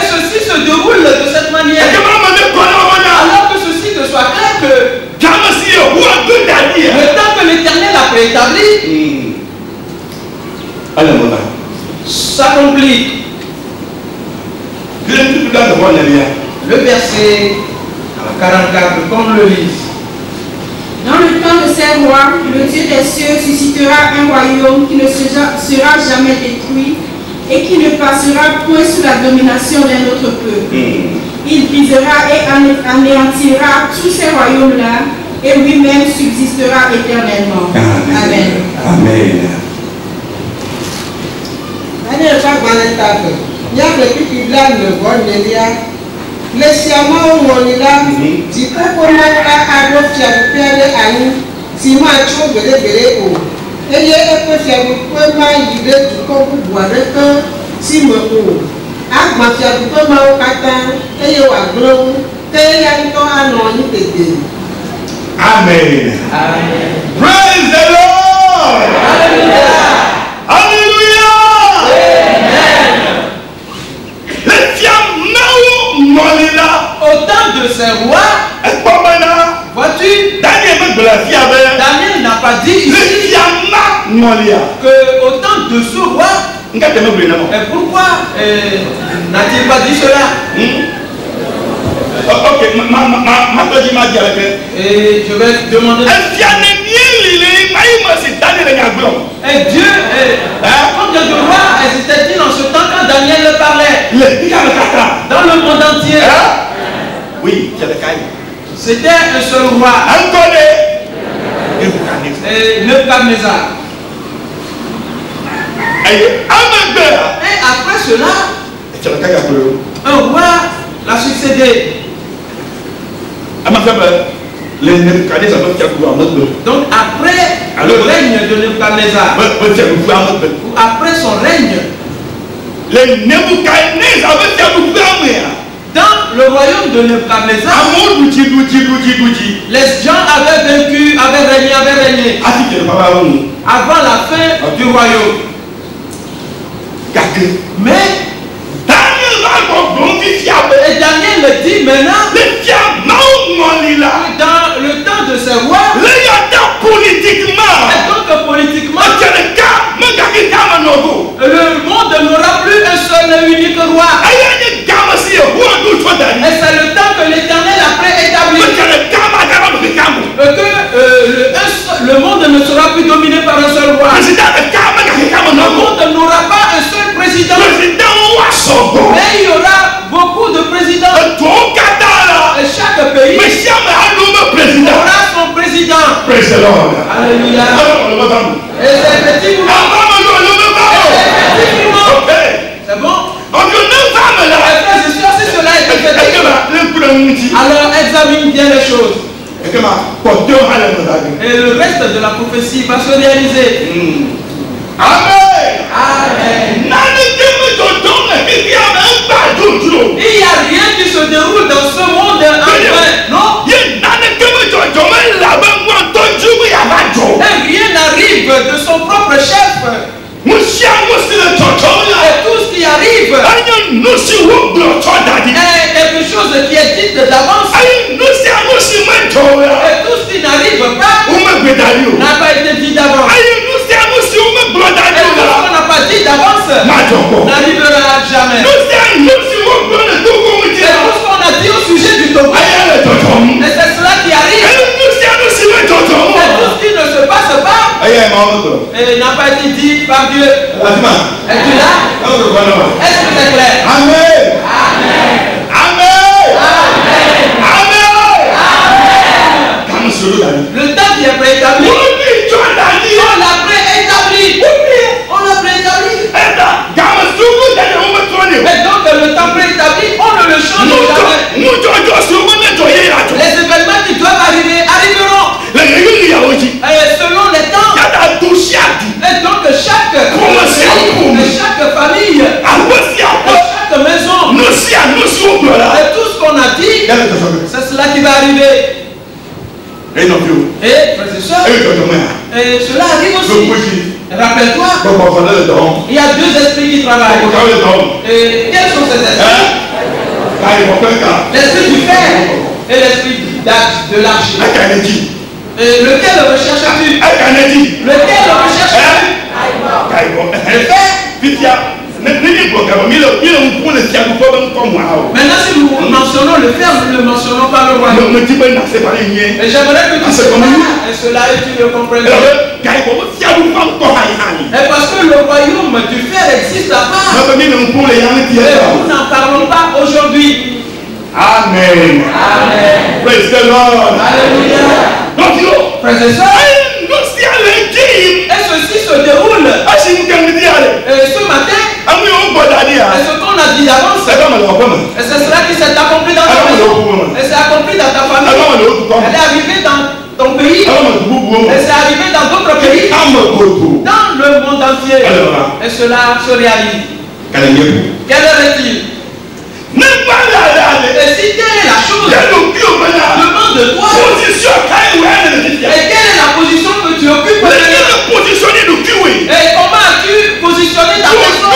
ceci se déroule de cette manière. Alors que ceci ne soit clair que le temps que l'Éternel a préétabli s'accomplit. Le verset 44, qu'on le lise.
Dans le temps de ces rois, le Dieu des cieux suscitera un royaume qui ne sera jamais détruit et qui ne passera point sous la domination d'un autre peuple. Il brisera et anéantira tous ces royaumes-là et lui-même subsistera éternellement. Amen.
Amen.
Le siama o monila ti koko maka ado fiadupe de anyi ti ma tso gbelegbele o eye epe fiadupe ma yi de dukɔ bubu aɖe ke si me o agba fiadupe mawo katã eye wòagblẽ wo ke eya ŋutɔ anɔ anyi tete.
Amen. Amen. Praise the Lord. Hallelujah. Hallelujah. Amen.
Au temps de ces rois, vois-tu, Daniel n'a pas dit ici que au temps de ce roi, et pourquoi n'a-t-il pas dit cela?
Ok,
et je vais demander. Et Dieu, combien de rois existait-il en ce temps quand Daniel le parlait? Dans le monde entier.
Oui,
c'était un seul roi. Nebuchadnezzar. Et après cela, un roi l'a succédé. Donc après le règne de Nebuchadnezzar, ou après son règne, dans le royaume de Nebuchadnezzar, les gens avaient vaincu, avaient régné avant la fin du royaume. Mais et Daniel le dit maintenant, dans le temps de ces rois, et donc politiquement, le monde n'aura plus un seul et unique roi. Et c'est le temps que l'Éternel après établit que le monde ne sera plus dominé par un seul roi. Le monde n'aura pas un seul président. Mais il y aura beaucoup de présidents. Et chaque pays aura son président. Alléluia. Et c'est effectivement. C'est bon? Si cela est effectif, alors examine bien les choses. Et le reste de la prophétie va se réaliser. Amen. Amen. Il n'y a rien qui se déroule dans ce monde en vain, non? Et rien n'arrive de son propre chef. Et tout ce qui arrive est quelque chose qui est dit d'avance. Et tout ce qui n'arrive pas n'a pas été dit d'avance. Et tout ce qu'on n'a pas dit d'avance n'arrivera jamais. Et tout ce qu'on a dit au sujet du Togo, et c'est cela qui arrive. Et tout ce qui ne se passe pas n'a pas été dit par Dieu. Es-tu là? Est-ce que c'est clair?
Amen.
Amen.
Amen.
Amen. Le temps qui est préétabli, on l'a préétabli. On l'a préétabli. Mais donc le temps préétabli, on ne le change jamais. Les événements qui doivent arriver arriveront. Et selon les temps. Et donc chaque famille, chaque maison, et tout ce qu'on a dit, c'est cela qui va arriver. Et frères et sœurs, et cela arrive aussi. Rappelle-toi, il y a deux esprits qui travaillent. Et quels sont ces esprits? L'esprit du fer et l'esprit de l'arche. Lequel recherches-tu? Lequel recherches-tu? Le fer. Maintenant, si nous mentionnons le fer, nous ne le mentionnons pas le royaume. Et j'aimerais que tu se comprennes, et cela est tu le comprennes. Et parce que le royaume du fer existe là-bas, et nous n'en parlons pas aujourd'hui.
Amen.
Amen.
Praise the Lord.
Alléluia. Frères et sœurs, et ceci se déroule ce matin. Et ce qu'on a dit d'avance, et c'est cela qui s'est accompli dans ta maison, et c'est accompli dans ta famille, elle est arrivée dans ton pays, et c'est arrivé dans d'autres pays, dans le monde entier, et cela se réalise. Quelle heure est-il? Et si telle est la chose, demande-toi, et quelle est la position que tu occupes? Et comment as-tu positionné ta personne?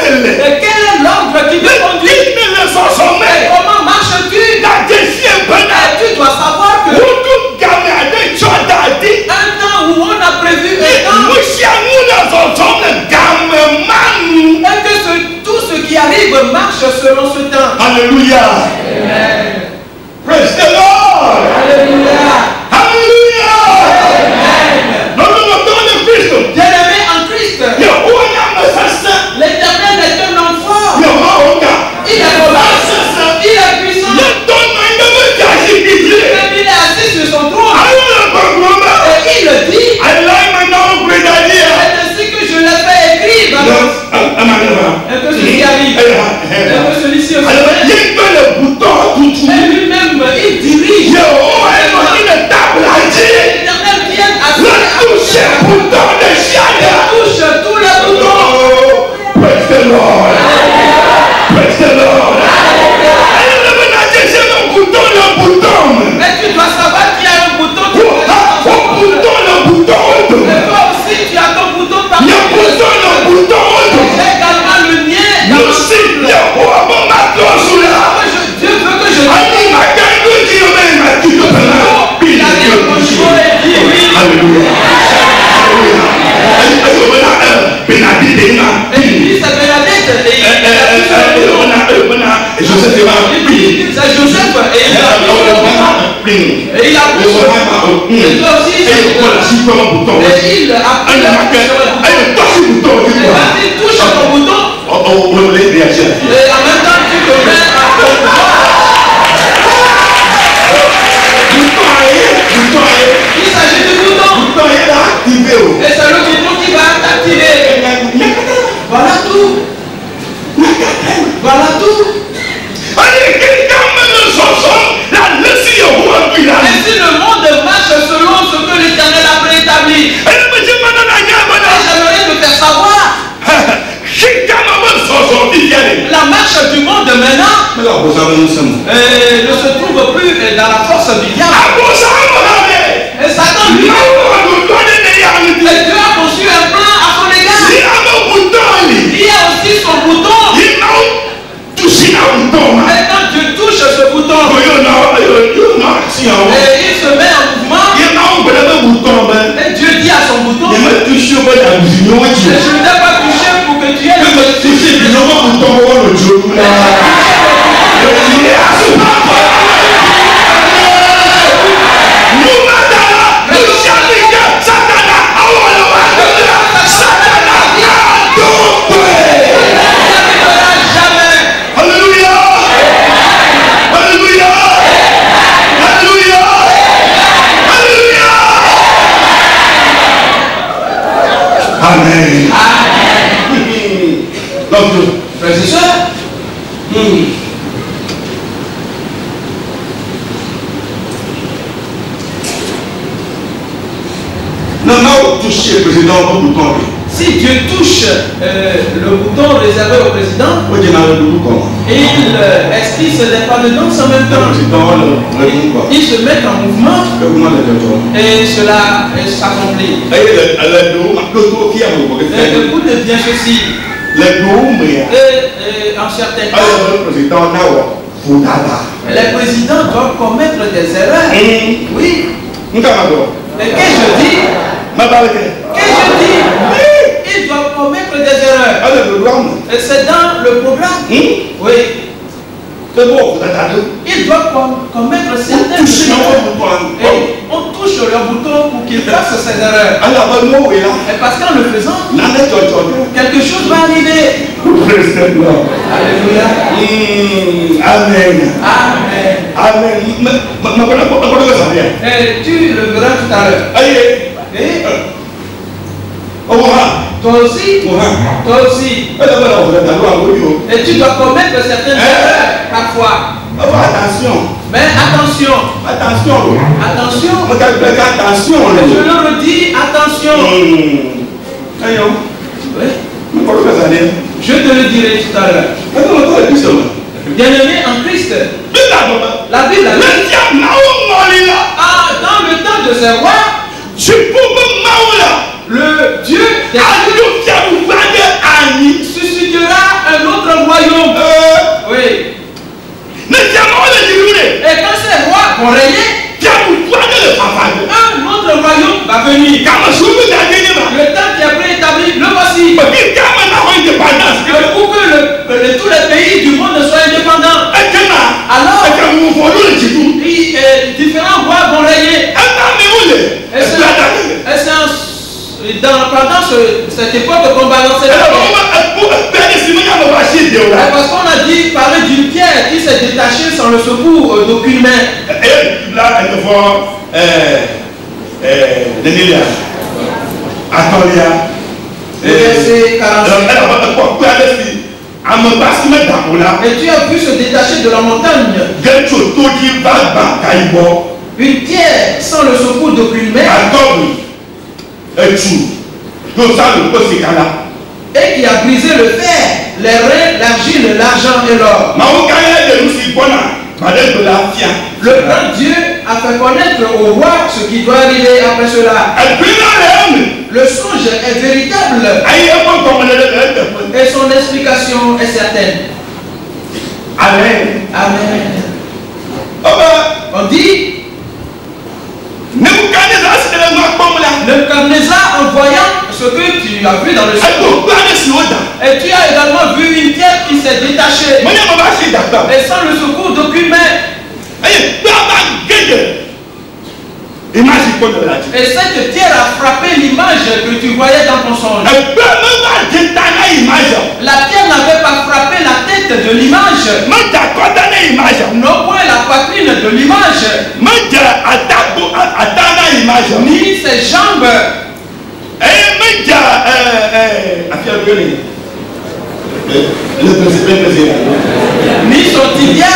Et quel est l'ordre qui te conduit? Et comment marches-tu? Et tu dois savoir que un temps où on a prévu un temps, et que tout ce qui arrive marche selon ce temps.
Alléluia.
Amen.
Praise the Lord.
Alléluia.
Alléluia.
Amen. Bien-aimé en Christ, l'Éternel est un homme fort. Il est puissant. Il est puissant. Il est assis sur son trône. Et il dit que celui-ci aussi.
Alors, il y a le bouton tout.
Et lui-même, il dirige.
L'éternel vient à touche bouton de chacun.
Touche tous les boutons.
Praise the Lord. Praise the Lord.
Mais tu dois savoir qu'il y a un bouton.
Le bouton.
Mais toi aussi, tu as ton bouton par
Le bouton.
J'ai également le mien.
Dieu veut que je Alléluia.
Et puis c'est Bernadette.
Joseph
c'est Joseph. Et il a poussé. Et toi aussi, et il a touche ton bouton. Et en même temps, tu te mets à ton il s'agit du bouton. Et c'est le bouton qui va t'activer. Voilà tout. Voilà tout. Et si le monde marche selon ce que l'Éternel a préétabli, j'aimerais te faire savoir la marche du monde maintenant ne se trouve plus dans la force du diable. Et Satan lui, et Dieu a conçu un plan à son égard. Il y a aussi son bouton. Et quand Dieu touche ce bouton, et il se met en mouvement, et Dieu dit à son bouton, et je ne t'ai pas touché pour que tu aies le toucher.
Amen. Donc,
frères et sœurs, si Dieu touche le bouton réservé au président, il esquisse des pas dedans en même temps. Il se met en mouvement et cela s'accomplit. Écoutez bien ceci. Et en certains cas, les présidents doivent commettre des erreurs. Oui. Et qu'est-ce que je dis? Ils doivent commettre des erreurs. Et c'est dans le programme. Oui. Ils doivent commettre certaines erreurs. Et on touche leur bouton pour qu'ils fassent ces erreurs. Et parce qu'en le faisant, quelque chose va arriver. Alléluia.
Amen.
Amen.
Amen.
Et tu le verras tout à l'heure. Et toi aussi, et tu dois commettre certaines erreurs parfois. Mais attention. Je le redis, attention. Oui. Je te le dirai tout à l'heure. Bien-aimé en Christ, la Bible a dit, dans le temps de ces rois, le Dieu des suscitera un autre royaume. Oui. Et quand ces rois vont régner, un autre royaume va venir. Le temps qui est préétabli, le voici. Pour que tous les pays du monde soient indépendants. Alors, différents rois vont régner. Et pendant cette époque qu'on balançait la parce qu'on a dit, parler d'une pierre qui s'est détachée sans le secours d'aucune main. Verset 45. Et tu as pu se détacher de la montagne. Une pierre sans le secours d'aucune main. Et qui a brisé le fer, les reins, l'argile, l'argent et l'or. Le grand Dieu a fait connaître au roi ce qui doit arriver après cela. Le songe est véritable et son explication est certaine.
Amen.
Amen. On dit Nebuchadnezzar, en voyant ce que tu as vu dans le ciel, et tu as également vu une pierre qui s'est détachée et sans le secours d'aucune main. Et cette pierre a frappé l'image que tu voyais dans ton songe. La pierre n'avait pas frappé la tête de l'image, non point la poitrine de l'image, ni ses jambes, ni son tibia,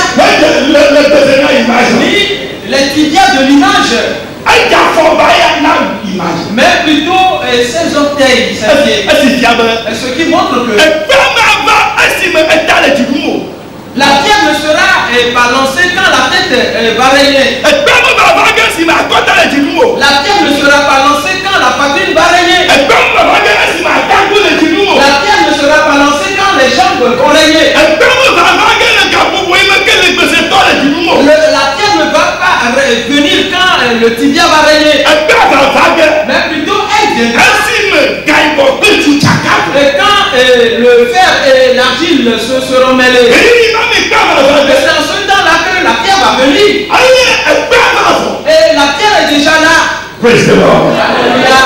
ni les tibias de l'image, mais plutôt ses orteils, ses pieds. Ce qui montre que la pierre ne sera pas lancée quand la tête va régner. La pierre ne sera pas lancée quand la poitrine va régner. La pierre ne sera pas lancée quand les jambes vont régner. La pierre ne va pas venir quand le tibia va régner. Mais plutôt elle viendra. Et quand le fer et l'argile se seront mêlés, c'est en ce temps-là que la pierre va venir. Et la pierre est déjà là.
Praise the Lord.
Alléluia.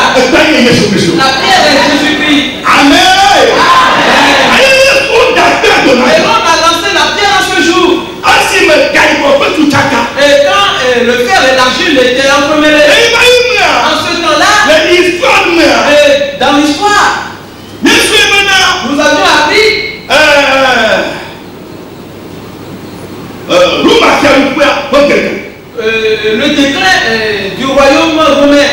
La pierre est Jésus-Christ.
Amen.
Et l'on a lancé la pierre en ce jour. Et quand le fer et l'argile étaient entremêlés, en ce temps-là, dans l'histoire, nous avions appris le déclin du royaume romain,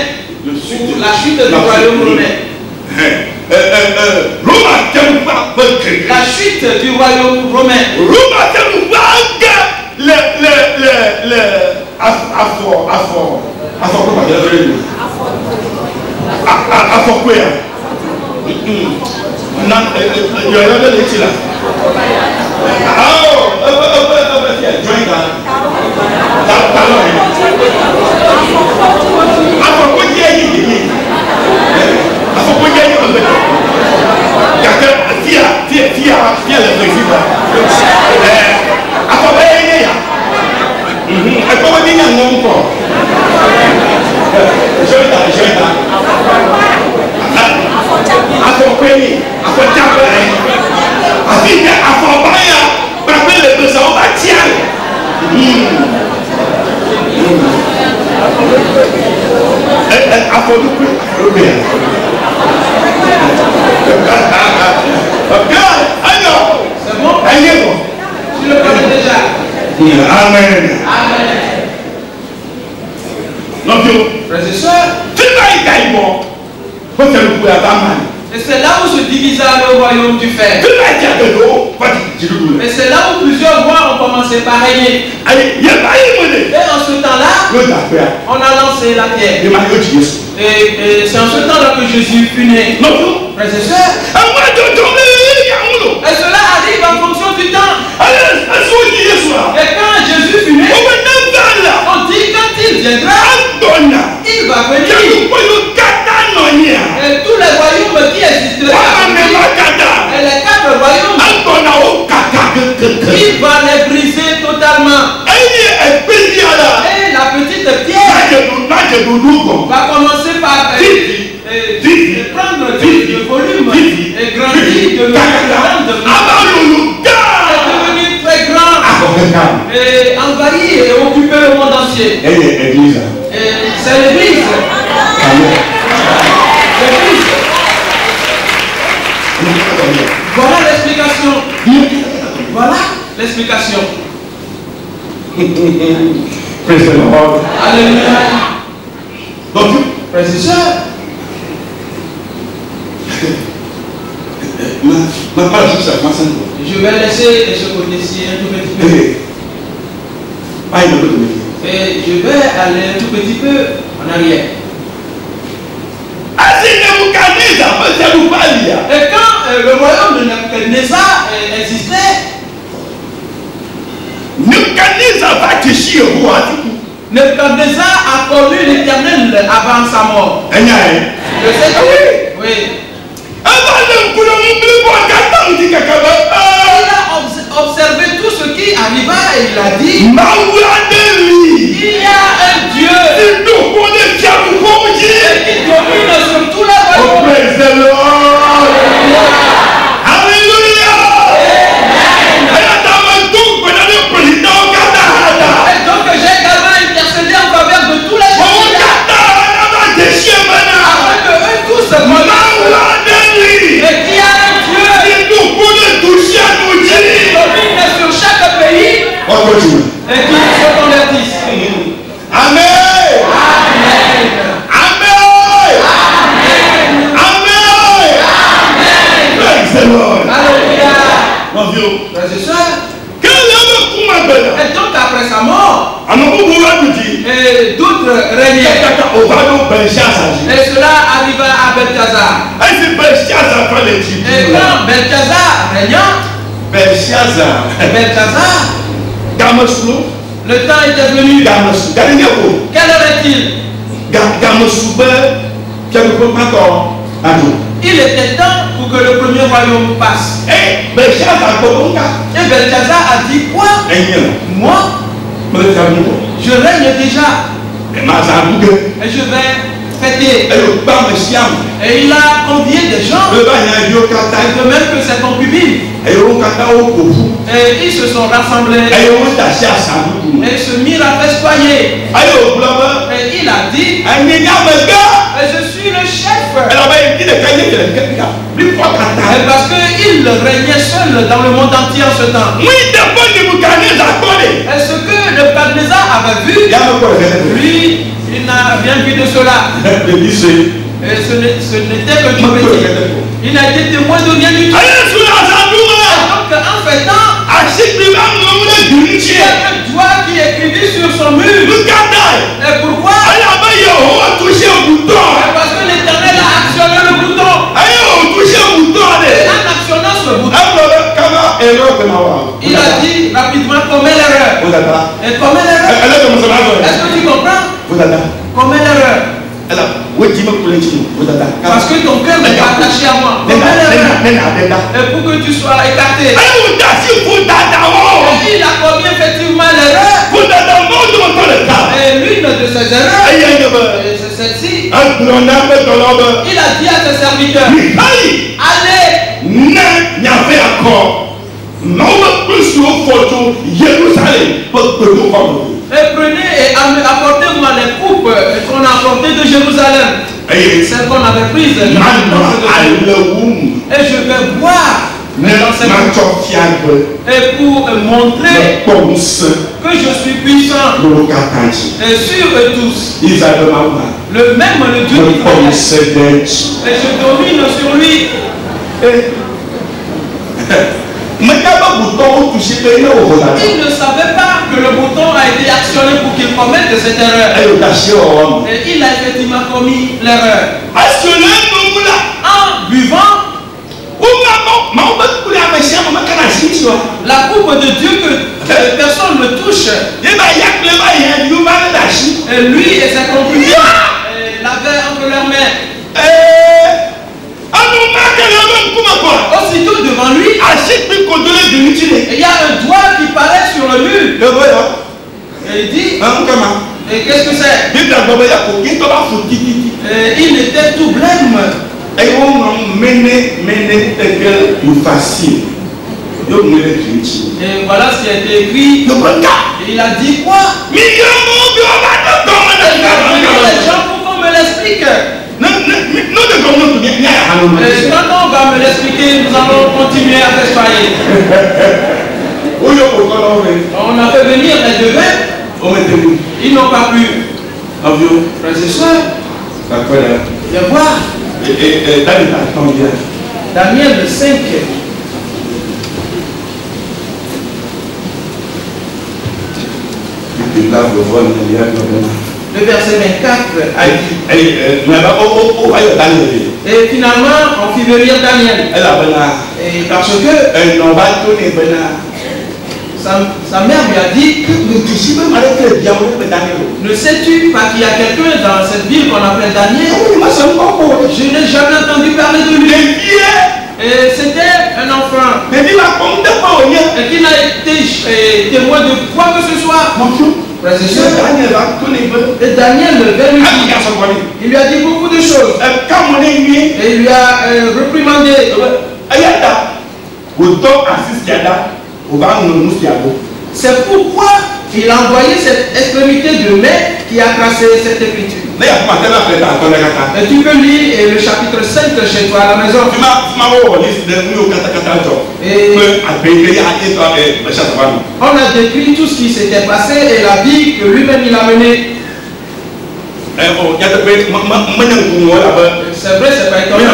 la chute du royaume romain. La chute du royaume romain.
Amen.
Et c'est là où se divisa le royaume du fer. Et c'est là où plusieurs rois ont commencé par régner. Et en ce temps-là, on a lancé la pierre. Et c'est en ce temps-là que Jésus fut né. Frères et sœurs. Et cela arrive en fonction du temps. Et quand Jésus fut né, on dit quand il viendra, il va venir. Et tous les royaumes qui existeraient, et les 4 royaumes, il va les briser totalement. Et la petite pierre va commencer par prendre de volume et grandir de devenir très grand et envahir et occuper le monde entier. C'est l'église. Voilà l'explication. Voilà l'explication.
Praise the Lord.
Alléluia.
Donc,
Frères et sœurs,
ma parole sur ça, ma sainte.
je vais laisser ce côté-ci un tout petit peu. Et je vais aller un tout petit peu en arrière. Et quand le royaume de Nebuchadnezzar existait, Nebuchadnezzar a connu l'Éternel avant sa mort.
Oui.
Oui. Il a observé tout ce qui arriva et il a dit, il y a un Dieu qui domine sur tous les royaumes.
Praise the Lord. Hallelujah.
Et donc j'ai également intercédé en faveur de tous les gens afin que eux tous se connaissent et qu'il y a un Dieu qui domine sur chaque pays et qui se convertissent.
Amen.
Amen.
Amen. Amen. Praise the Lord.
Alléluia.
Mon Dieu.
Frères et sœurs,
Quel est le
et donc après sa mort,
et
d'autres régnaient. Et cela arriva à Belchazar. Et quand Belchazar régnant, le temps était venu. Quelle heure est-il? Il était temps pour que le premier royaume passe. Et Belchazar a dit quoi? Moi, je règne déjà. Et je vais fêter. Et il a convié des gens, de même que ses concubines. Et ils se sont rassemblés. Et se mirent à festoyer. Et il a dit, je suis le chef. Parce qu'il régnait seul dans le monde entier en ce temps. Et ce que Nebuchadnezzar avait vu, lui, il n'a rien vu de cela. Et ce n'était que du petit. Il n'a été témoin de rien du tout. Donc en fêtant, il y a un doigt qui écrivit sur son mur. Et pourquoi? Parce que l'Éternel a actionné le bouton. Et en actionnant ce bouton, il a dit rapidement commet l'erreur. Et commet l'erreur. Est-ce que tu comprends? Commet l'erreur. Parce que ton cœur n'est pas attaché à moi. Commet l'erreur. Et pour que tu sois écarté. Et il a commis effectivement l'erreur. Et l'une de ces erreurs, c'est celle-ci. Il a dit à ses serviteurs, allez. Et prenez et apportez-moi les coupes qu'on a apportées de Jérusalem. Celles qu'on avait prises. Et je vais boire dans cette coupe. Et pour montrer que je suis puissant. Et sur eux tous. Le même le Dieu qui connaît. Et je domine sur lui.
Il ne
savait pas que le bouton a été actionné pour qu'il commette cette erreur. Et il a effectivement commis l'erreur. En buvant la coupe de Dieu que personne ne touche. Et lui et ses concubines l'avaient entre leurs mains. Aussitôt devant lui, il y a un doigt qui paraît sur le mur. Et il dit, et qu'est-ce que c'est? Il était tout blême.
Et
voilà ce qui a été écrit. Et il a dit quoi? Les gens pour qu'on me l'explique.
Et
quand on va me l'expliquer, nous allons continuer à festoyer. venir, elles devaient. Ils n'ont pas pu. Frères et sœurs, viens voir. Daniel 5. Le verset 24 a dit. Et finalement, on fit venir Daniel. Et parce que sa mère lui a dit, ne sais-tu pas qu'il y a quelqu'un dans cette ville qu'on appelle Daniel? Je n'ai jamais entendu parler de lui. Et c'était un enfant et qui n'a été témoin de quoi que ce soit. Et Daniel vers lui, il lui a dit beaucoup de choses. Et il lui a reprimandé. C'est pourquoi il a envoyé cette extrémité de mai qui a tracé cette écriture. Et tu peux lire le chapitre 5 chez toi à la maison. Et on a décrit tout ce qui s'était passé et la vie que lui-même il a menée. C'est vrai, c'est pas étonnant.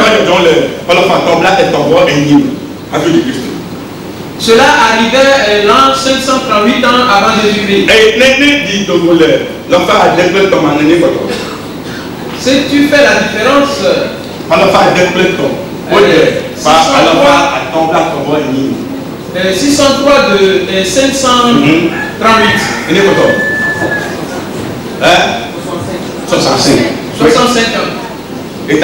Cela arrivait l'an 538 ans avant Jésus-Christ. Si tu fais la différence, 603 de 538. 65 ans. Et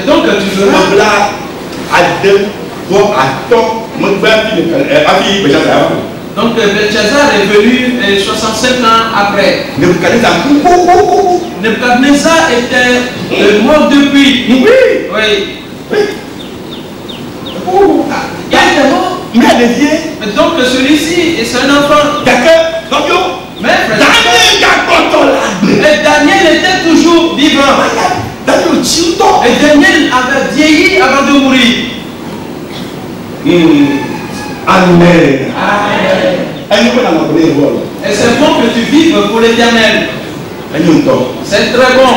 donc tu verras donc Belchazar est venu 65 ans après. Nebuchadnezzar était mort depuis. Oui. Donc celui-ci c'est un enfant. Mais Daniel était toujours vivant. Et Daniel avait vieilli avant de mourir.
Amen.
Et c'est bon que tu vives pour l'éternel. C'est très bon.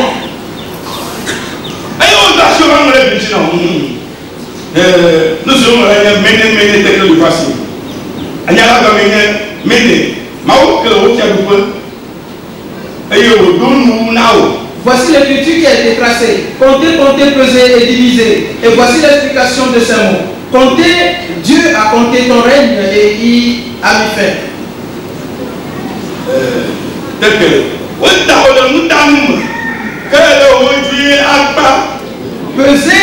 Nous sommes
voici l'écriture qui a été tracée. Comptez, comptez, pesez et divisez. Et voici l'explication de ces mots. Comptez, Dieu a compté ton règne et il a mis fin. Pesé,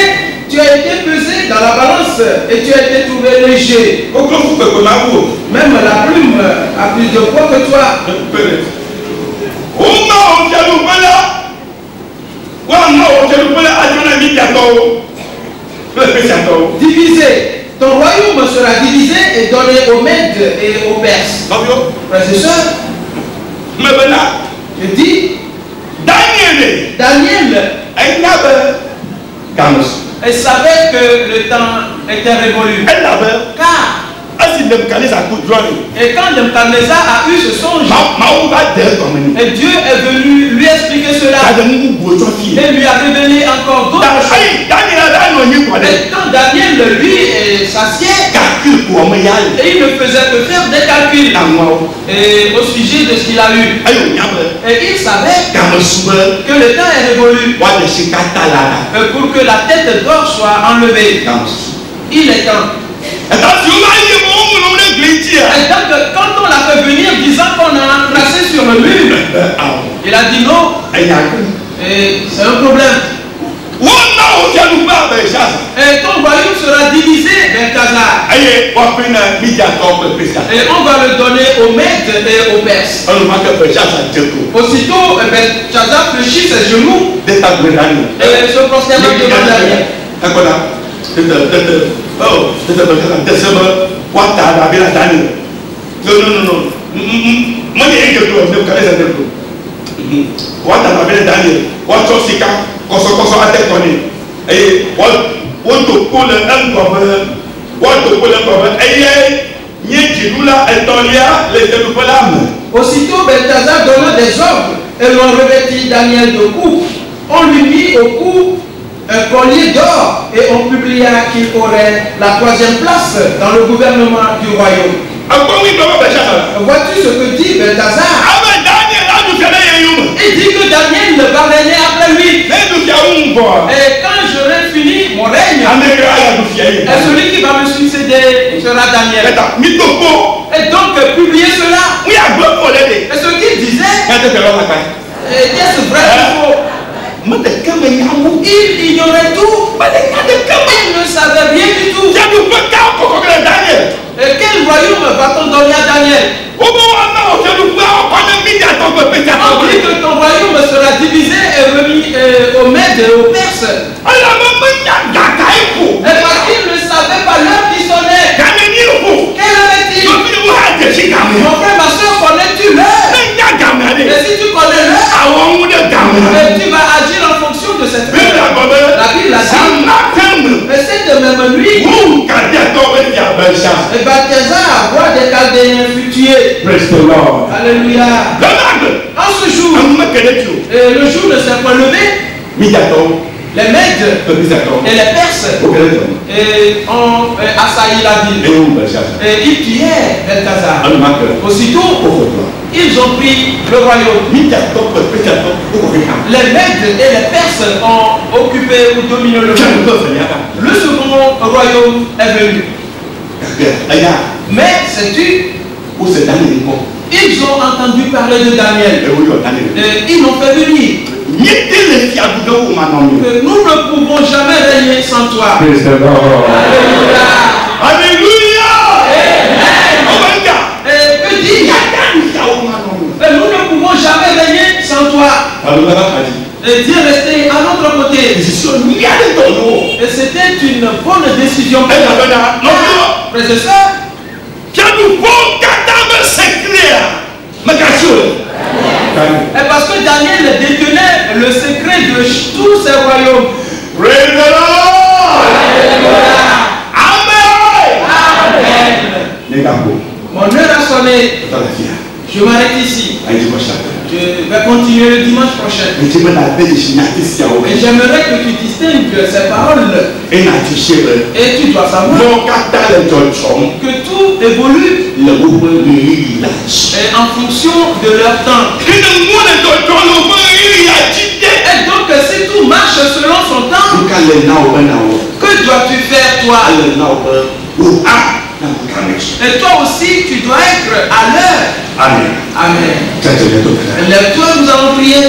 tu as été pesé dans la balance et tu as été trouvé léger. Même la plume a plus de poids que toi. Divisé. Ton royaume sera divisé et donné aux Mèdes et aux Perses. Frères et sœurs, je dis Daniel elle savait que le temps était révolu. Car et quand Nebuchadnezzar a eu ce songe, et Dieu est venu lui expliquer cela et lui a révélé encore d'autres choses. Et quand Daniel lui s'assied, et il ne faisait que faire des calculs et au sujet de ce qu'il a eu. Et il savait que le temps est révolu pour que la tête d'or soit enlevée. Il est temps. Et donc, quand on l'a fait venir disant qu'on a tracé sur le mur, il a dit non. Et c'est un problème. Et ton royaume sera divisé, Belchazar. Et on va le donner aux Mèdes et aux Perses. Aussitôt, Belchazar fléchit ses genoux et se prosterne devant Daniel. Aussitôt Belthazar donna des ordres et l'on revêtit Daniel de coupe. On lui mit au cou un collier d'or et on publia qu'il aurait la 3e place dans le gouvernement du royaume. Vois-tu ce que dit Belthazar? Il dit que Daniel ne va régner après lui. Et quand j'aurai fini mon règne, et celui qui va me succéder sera Daniel. Et donc publier cela. Et ce qu'il disait, est-ce vrai ou faux? Il ignorait tout. Il ne savait rien du tout. Et quel royaume va-t-on donner à Daniel? On dit que ton royaume sera divisé et remis aux Mèdes et aux Perses. Et parce qu'il ne savait pas l'heure qui sonnait. Quelle heure est-il? Mon frère, ma soeur, connais-tu l'heure? Et si tu connais l'heure, tu vas agir en fonction de cette heure. La Bible a dit. Et cette même nuit, et Belthazar, roi des Chaldéens, fut tué. Alléluia. En ce jour, le jour ne s'est pas levé. Les Mèdes et les Perses ont assailli la ville. Et ils tuèrent Belthazar. Aussitôt, ils ont pris le royaume. Les Mèdes et les Perses ont occupé ou dominé le royaume. Le second royaume est venu. Mais sais-tu, ils ont entendu parler de Daniel. Et ils l'ont fait venir. Nous ne pouvons jamais régner sans toi. Alléluia. Et que dire? Nous ne pouvons jamais régner sans toi. Et Dieu restait à notre côté. Et c'était une bonne décision pour nous. Frères et sœurs, et parce que Daniel détenait le secret de tous ces royaumes. Amen. Mon heure a sonné. Je m'arrête ici. Je vais continuer le dimanche prochain. Et j'aimerais que tu distingues ces paroles. Et tu dois savoir que tout évolue en fonction de leur temps. Et donc si tout marche selon son temps, que dois-tu faire toi? Et toi aussi, tu dois être à l'heure. Amen. Amen. Lève-toi, nous allons prier.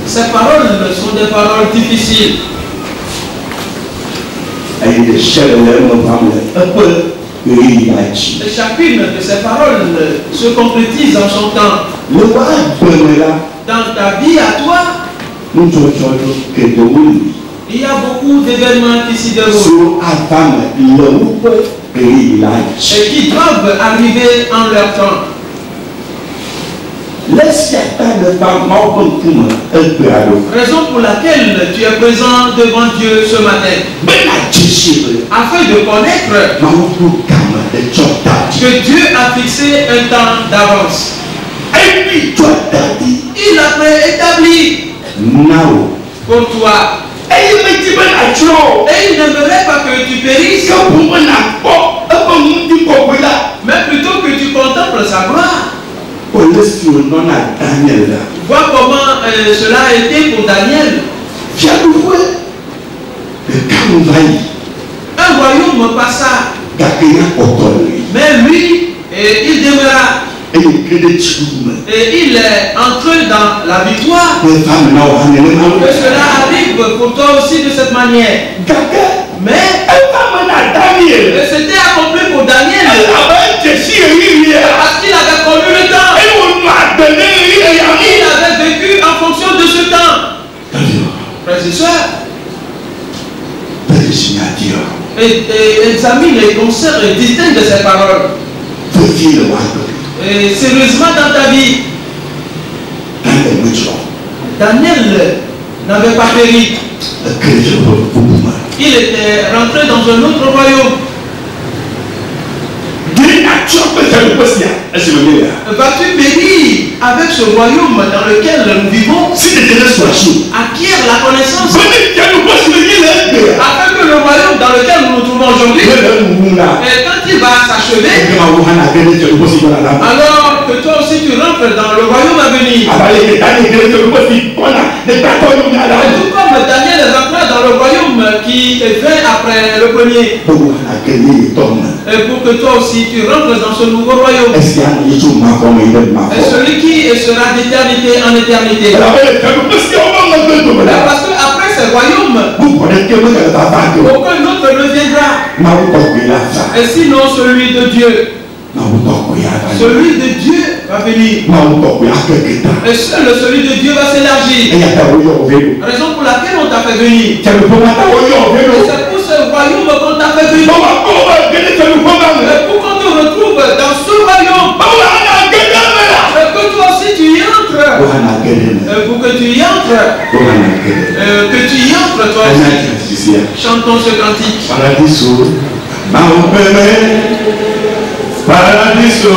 Ces paroles sont des paroles difficiles. Et chacune de ces paroles se concrétise en son temps. Dans ta vie à toi, il y a beaucoup d'événements qui s'y déroulent et qui doivent arriver en leur temps. Raison pour laquelle tu es présent devant Dieu ce matin, afin de connaître que Dieu a fixé un temps d'avance. Il a préétabli pour toi. Et il n'aimerait pas que tu périsses, mais plutôt que tu contemples sa gloire. Vois comment cela a été pour Daniel. Un royaume passa, mais lui, il demeura. Et il est entré dans la victoire. Que cela arrive pour toi aussi de cette manière. Mais c'était accompli pour Daniel. Parce qu'il avait connu le temps. Il avait vécu en fonction de ce Frères et sœurs, et examine les concerts et distingue de ces paroles. Et sérieusement dans ta vie, Daniel n'avait pas péri. Il était rentré dans un autre royaume. Vas-tu périr avec ce royaume dans lequel nous vivons? Acquiert la connaissance afin que le royaume dans lequel nous nous trouvons aujourd'hui, et quand il va s'achever, alors que toi aussi tu rentres dans le royaume à venir. Tout comme Daniel est rentré dans le royaume qui est fait après le premier. Et pour que toi aussi tu rentres dans ce nouveau royaume. Et celui qui sera d'éternité en éternité. Parce que après ce royaume, aucun autre ne viendra. Et sinon celui de Dieu. Celui de Dieu va venir. Et seul celui de Dieu va s'élargir. Raison pour laquelle on t'a fait venir. Et c'est pour ce royaume qu'on t'a fait venir. Et pour qu'on te retrouve dans ce royaume. Et que toi aussi tu y entres. Pour que tu y entres. Que tu y entres toi aussi. Chantons ce cantique.
Paradiso, Paradiso,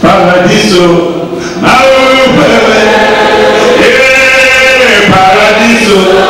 Paradiso, Paradiso,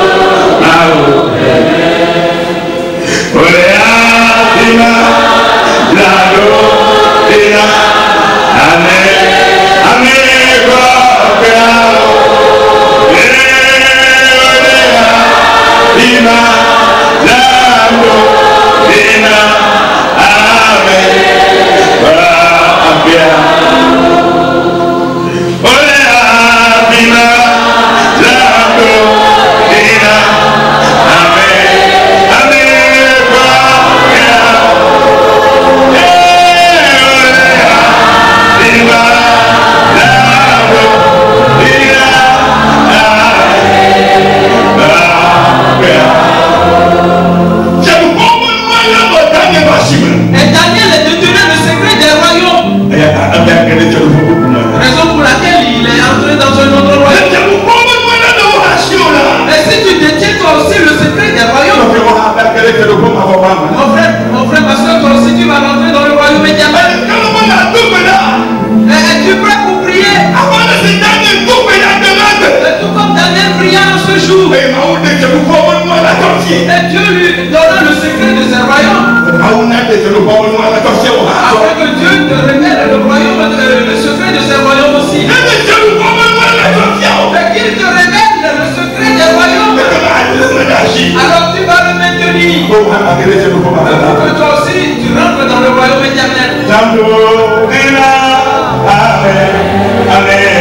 Mon frère, parce que toi aussi tu vas rentrer dans le royaume éternel. Es-tu prêt pour prier? Tout comme Daniel pria en ce jour. Et Dieu lui donna le secret de ce royaume. Afin que Dieu te révèle le royaume, le secret de ce royaume aussi. Et qu'il te révèle le secret des royaumes. Alors tu vas le maintenir. Pour que toi aussi tu rentres dans le royaume éternel. Amen.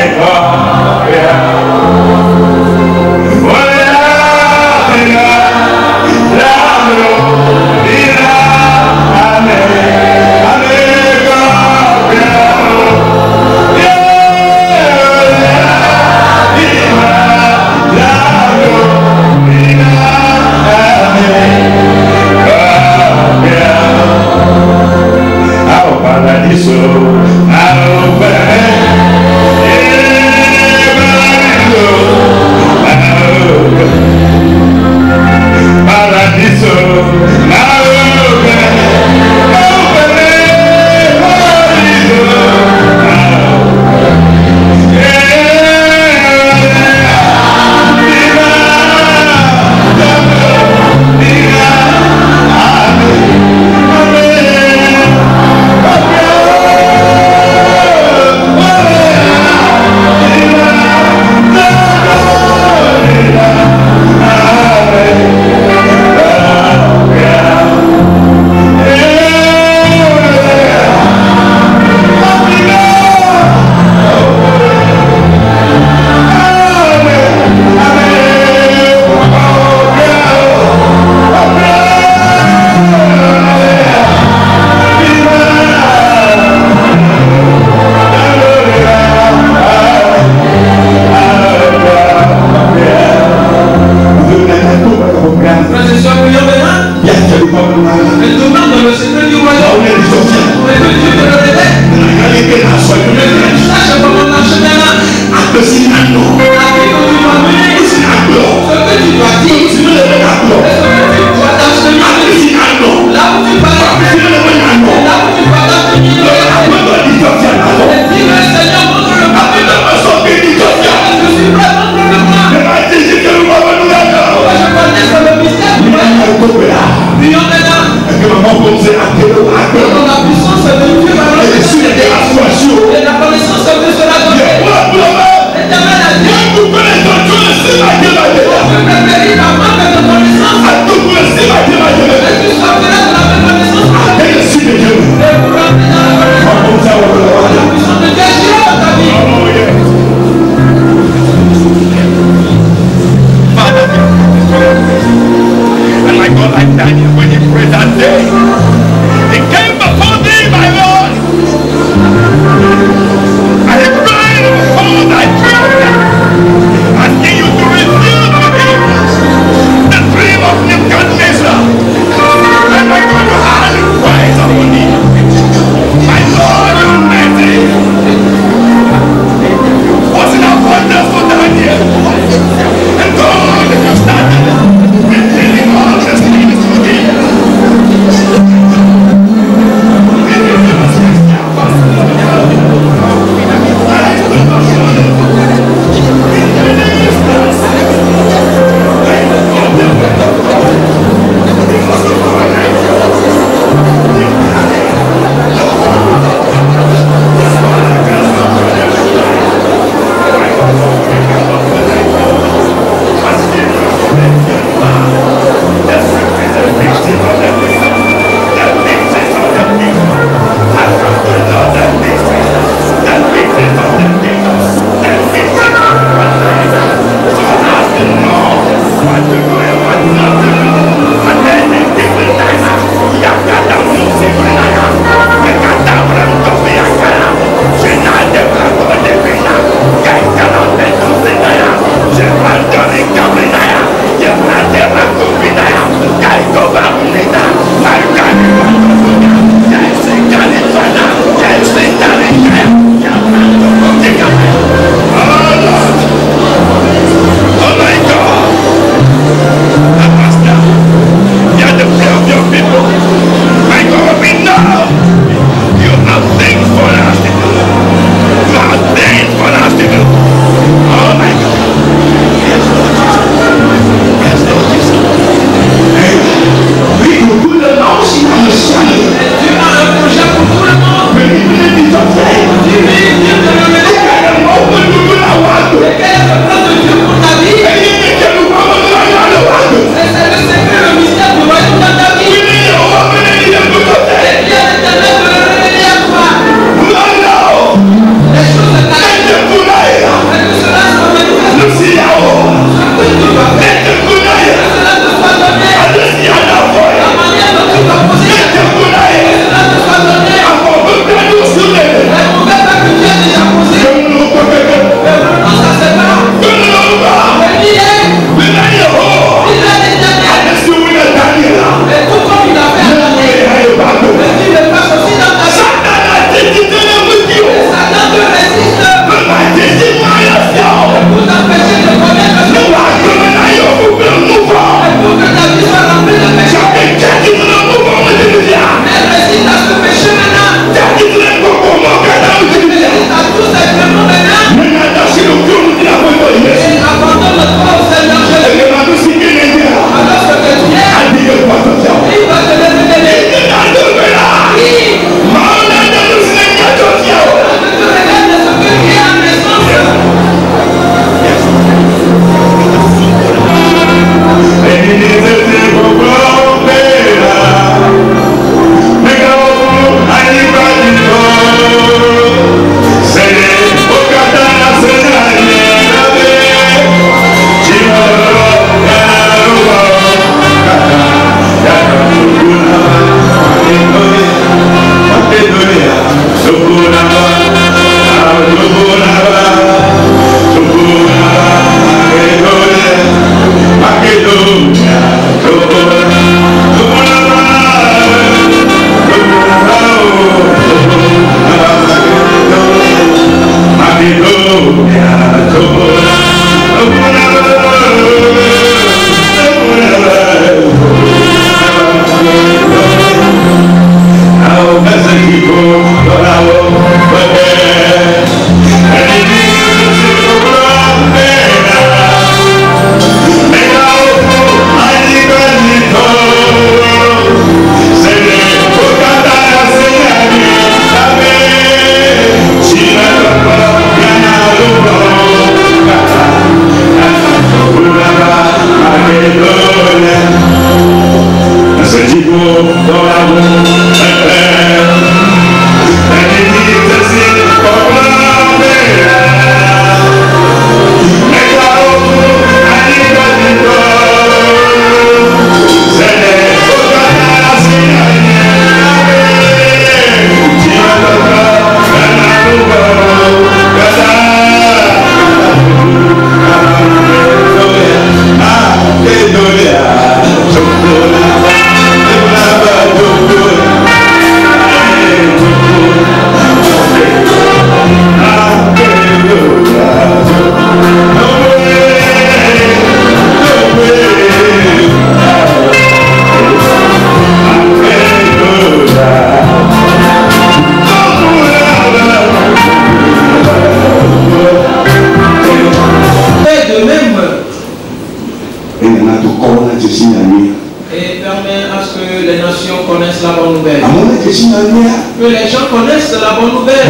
Et permet à ce que les nations connaissent la bonne nouvelle. Que les gens connaissent la bonne nouvelle.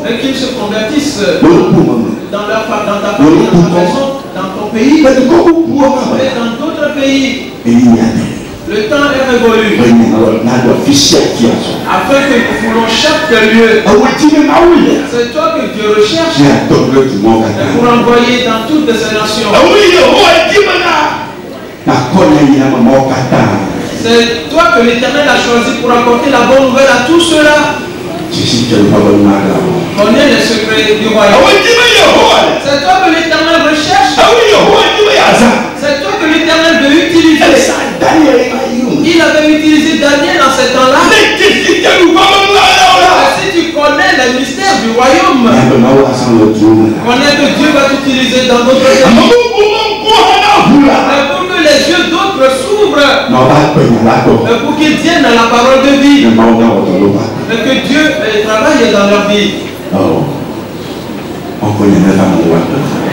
Et qu'ils se convertissent dans ta famille, dans ta maison, dans ton pays et dans d'autres pays. Le temps est révolu. Afin que nous foulons chaque lieu. C'est toi que Dieu recherche. Pour envoyer dans toutes ces nations. C'est toi que l'Éternel a choisi pour apporter la bonne nouvelle à tous ceux-là. Connais les secrets du royaume. C'est toi que l'Éternel recherche. C'est toi que l'Éternel veut utiliser. Il avait utilisé Daniel dans ce temps-là. Si tu connais les mystères du royaume, connais que Dieu va t'utiliser dans d'autres pays. Pour que les yeux d'autres s'ouvrent. Pour qu'ils viennent à la parole de vie. Et que Dieu travaille dans leur vie.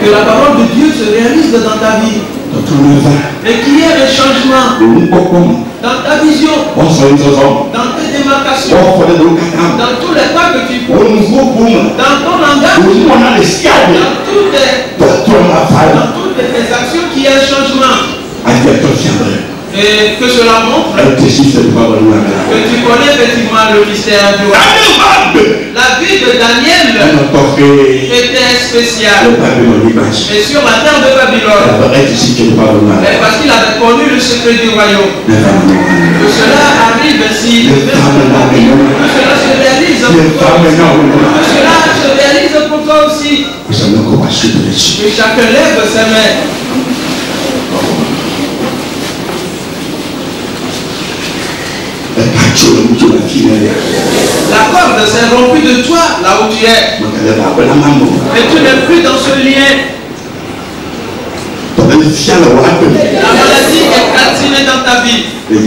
Que la parole de Dieu se réalise dans ta vie. Et qu'il y ait un changement dans ta vision, dans tes démarcations, dans tous les pas que tu poses, dans ton langage, dans toutes tes actions, qu'il y ait un changement. Et que cela montre que tu connais effectivement le mystère du roi. La vie de Daniel était spéciale. Et sur la terre de Babylone. Parce qu'il avait connu le secret du royaume. Que cela arrive ainsi. Que cela se réalise pour toi aussi. Que cela se réalise pour toi aussi. Que chacun lève ses mains. La corde s'est rompue de toi là où tu es. Et tu n'es plus dans ce lien. La maladie est calcinée dans ta vie. Au nom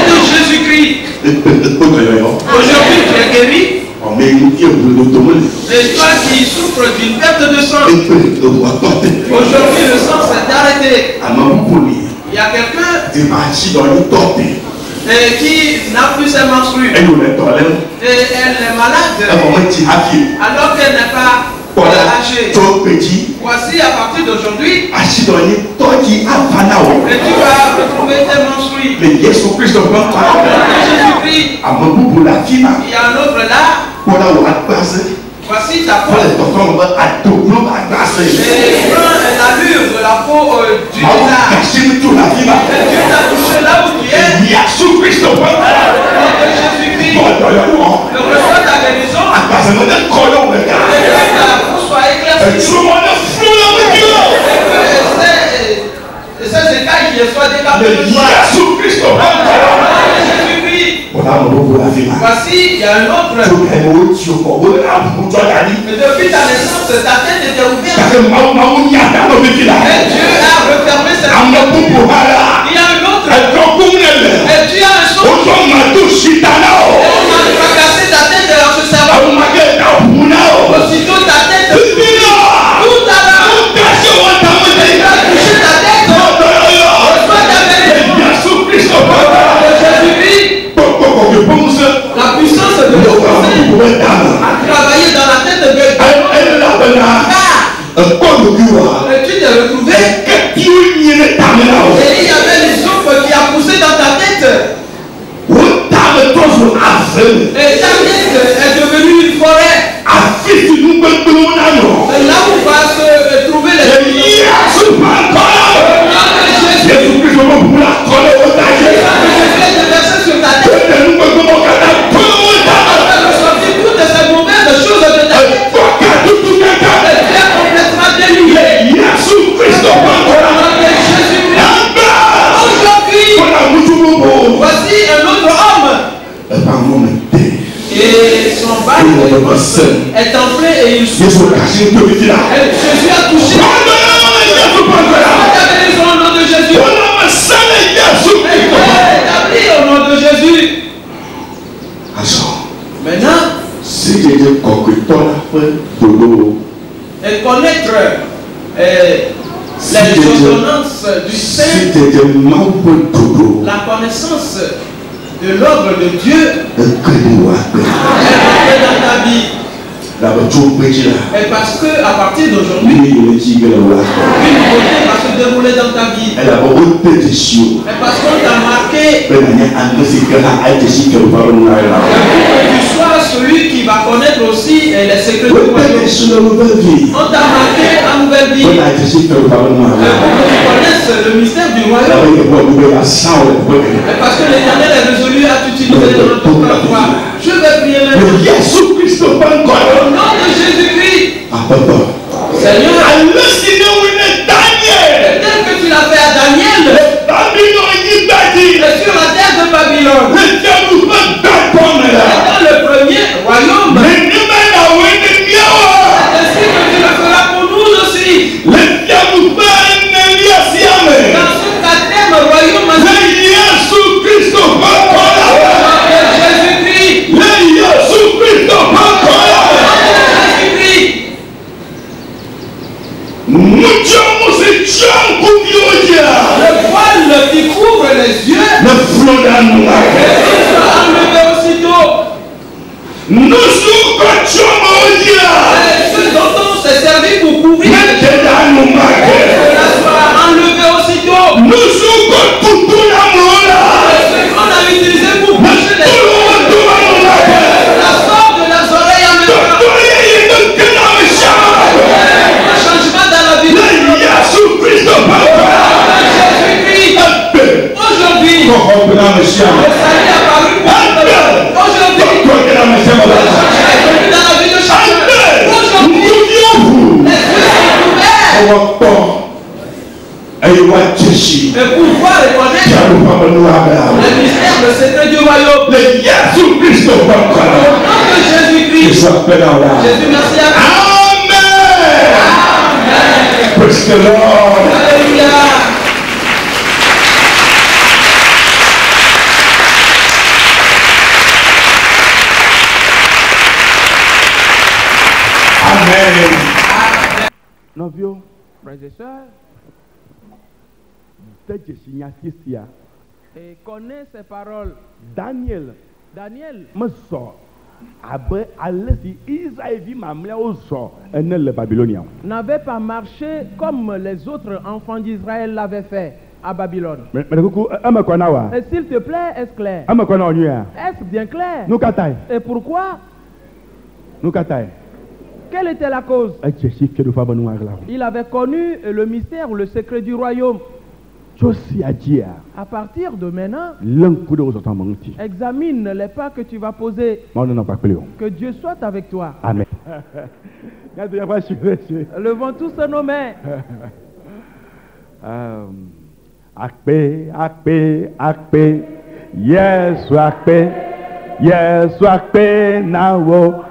de Jésus-Christ. Aujourd'hui tu es guéri. Et toi qui souffres d'une perte de sang. Aujourd'hui le sang s'est arrêté. Il y a quelqu'un qui n'a plus ses menstrues. Et elle est malade. Alors qu'elle n'est pas âgée. Voici à partir d'aujourd'hui. Et tu vas retrouver tes menstrues. Jésus-Christ. Il y a un autre là. Voici ta peau. Et prends l'allure de la peau du visage. Et Dieu t'a touché là où tu es. Jésus-Christ. Reçois ta guérison. Et que ta peau soit éclaircie. Et ces écailles qui soient décapées de toi. Jésus-Christ. Voici, il y a un autre. Et depuis ta naissance, ta tête était ouverte. Et Dieu a refermé cette tête. Il y a un autre. Et tu as un son. Et on a fracassé ta tête dans ce cerveau. Aussitôt ta tête. Tout à l'heure. Tu as touché ta tête. Reçois ta bénédiction. La puissance de l'Esprit a travaillé dans la tête de Dieu. Et tu t'es retrouvé. Et il y avait les souffles qui a poussé dans ta tête. Et ta tête est devenue une forêt. Et là où va se trouver les voici un autre homme. Et son bac est enflé et il souffre. Jésus a touché. Au nom de Jésus. Établi au nom de Jésus. Maintenant, et connaître les ordonnances du Saint, la connaissance de l'ordre de Dieu, elle rentre dans ta vie. Et parce que à partir d'aujourd'hui, une beauté va se dérouler dans ta vie. Et parce qu'on t'a marqué que tu sois celui qui va connaître aussi les secrets du royaume. On t'a marqué la nouvelle vie. Et pour que tu connaisses le mystère du royaume. Et parce que l'Éternel est résolu à t'utiliser dans notre foi. Je vais prier maintenant. Au nom de Jésus-Christ. Seigneur, tel que tu l'as fait à Daniel, et sur la terre de Babylone, dans le premier royaume, ainsi que tu le feras pour nous aussi. Dans ce quatrième royaume, le voile qui couvre les yeux sera enlevé aussitôt. Ce dont on s'est servi pour couvrir cela sera enlevé aussitôt. Ce qu'on a utilisé pour boucher les yeux, la sorte de las oreilles en même temps. Un changement dans la vie de Jésus-Christ. Aujourd'hui, le salut est apparu pour aujourd'hui. Dans la vie de chacun. Aujourd'hui, les yeux sont ouverts. Et pour voir et connaître le mystère, le secret du royaume. Au nom de Jésus-Christ. Jésus, merci à vous. Amen.
Praise the Lord.
Alléluia.
Amen.
Novio,
Frères et sœurs, et connais ces paroles.
Daniel,
Daniel
me sort.
n'avait pas marché comme les autres enfants d'Israël l'avaient fait à Babylone. Et s'il te plaît, est-ce clair? Est-ce bien clair? Et pourquoi? Quelle était la cause? Il avait connu le mystère ou le secret du royaume. À partir de maintenant, examine les pas que tu vas poser. Que Dieu soit avec toi.
Amen.
Levons tous nos mains.
Akpe, yes, akpe, now,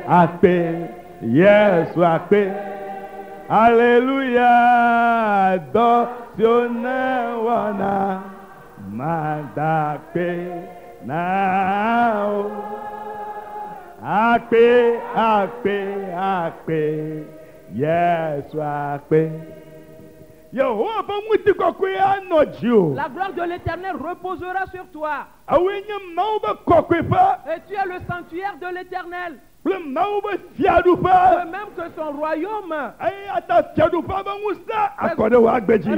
akpe, yes, akpe. Alléluia, wana, mandakpe, now, akpe, yes, akpe.
La gloire de l'Éternel reposera sur toi. Et tu es le sanctuaire de l'Éternel. De même que son royaume.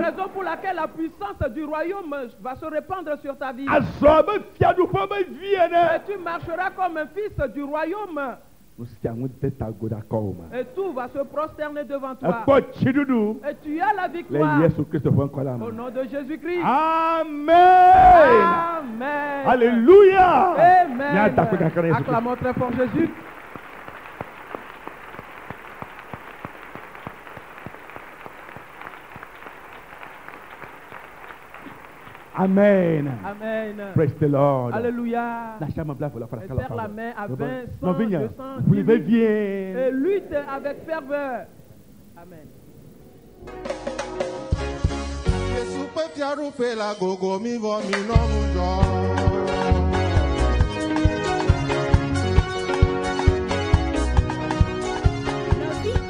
Raison pour laquelle la puissance du royaume va se répandre sur ta vie. Et tu marcheras comme un fils du royaume. Et tout va se prosterner devant toi. Et tu as la victoire. Au nom de Jésus-Christ.
Amen.
Amen.
Alléluia.
Amen. Acclamons très fort Jésus.
Amen.
Amen.
Praise the Lord.
Alléluia. Serre la main à 20, 100, 200,
vous levez bien.
et lutte avec ferveur. Amen.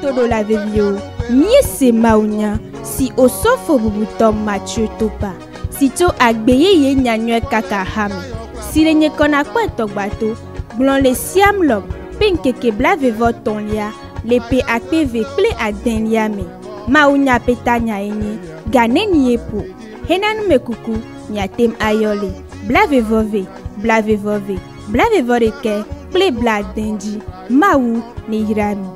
Todo la vevio. Miese Maunya, si osofo bubutom Mathieu Topa, si to agbeye ye nyanywe kakahame, si le nye kona kwen tokbato, blon le siam lom, penkeke blave voton lia, le pe akpe ve kle aden liame, Maunya petanya enye, gane nye po, henan me kuku, nyatem ayole, blave vove, blave vove, blave voreke, kle bladenji, maou ne hirami.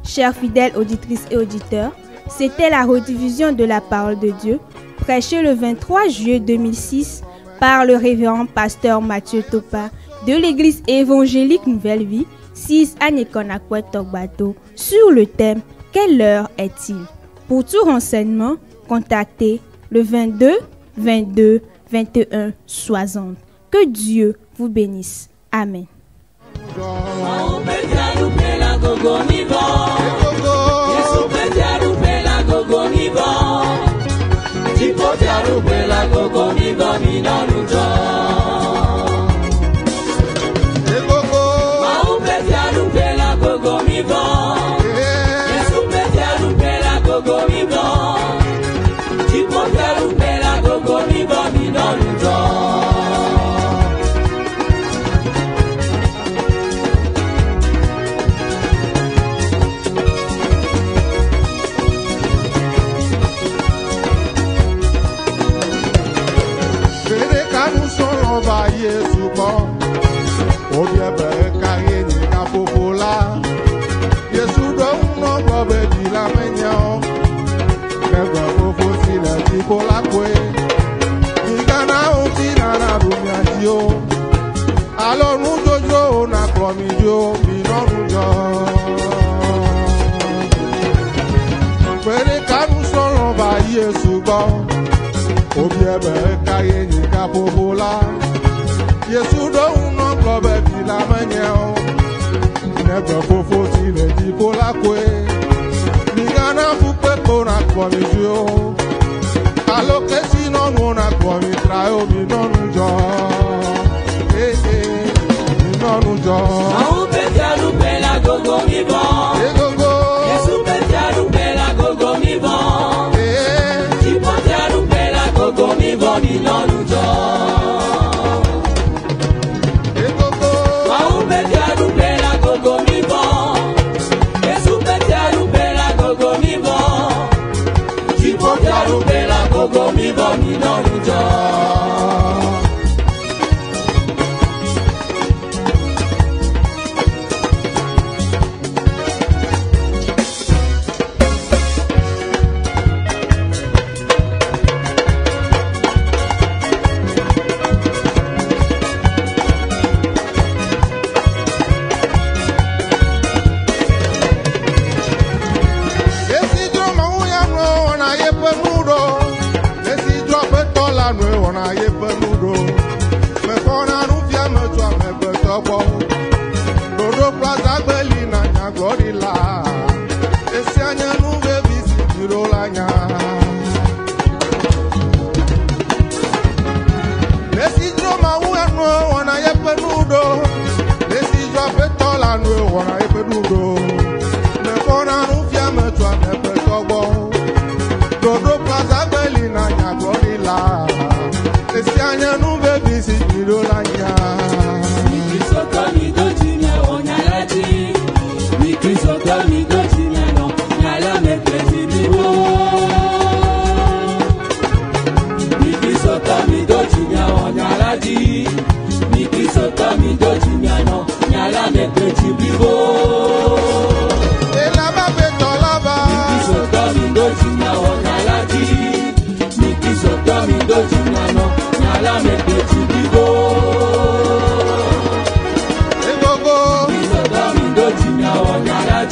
Chers fidèles auditrices et auditeurs, c'était la rediffusion de la parole de Dieu, prêchée le 23 juillet 2006 par le révérend pasteur Mathieu Topa de l'église évangélique Nouvelle Vie, 6 à Nyekonakwe Tokbato, sur le thème « Quelle heure est-il ?» Pour tout renseignement, contactez le 22 22 21 60. Que Dieu vous bénisse. Amen.
Alors nous jojo na klomidio minonjo Pere kanu solo ba Yesu go Obiebe kaye ni kapobola Yesu do uno globe bi la menyo Nebe fofo si le di pola kwe Nigana fupe ko na klomidio Alo ke si non na klomi trayo minonjo
Au petiaru pela gogo mi bon. Yesu petiaru pela gogo mi bon. Ti petiaru pela gogo mi bon mi nonu jo. Au petiaru pela gogo mi bon. Yesu petiaru pela gogo mi bon. Ti petiaru pela gogo mi bon mi nonu jo.
Nyala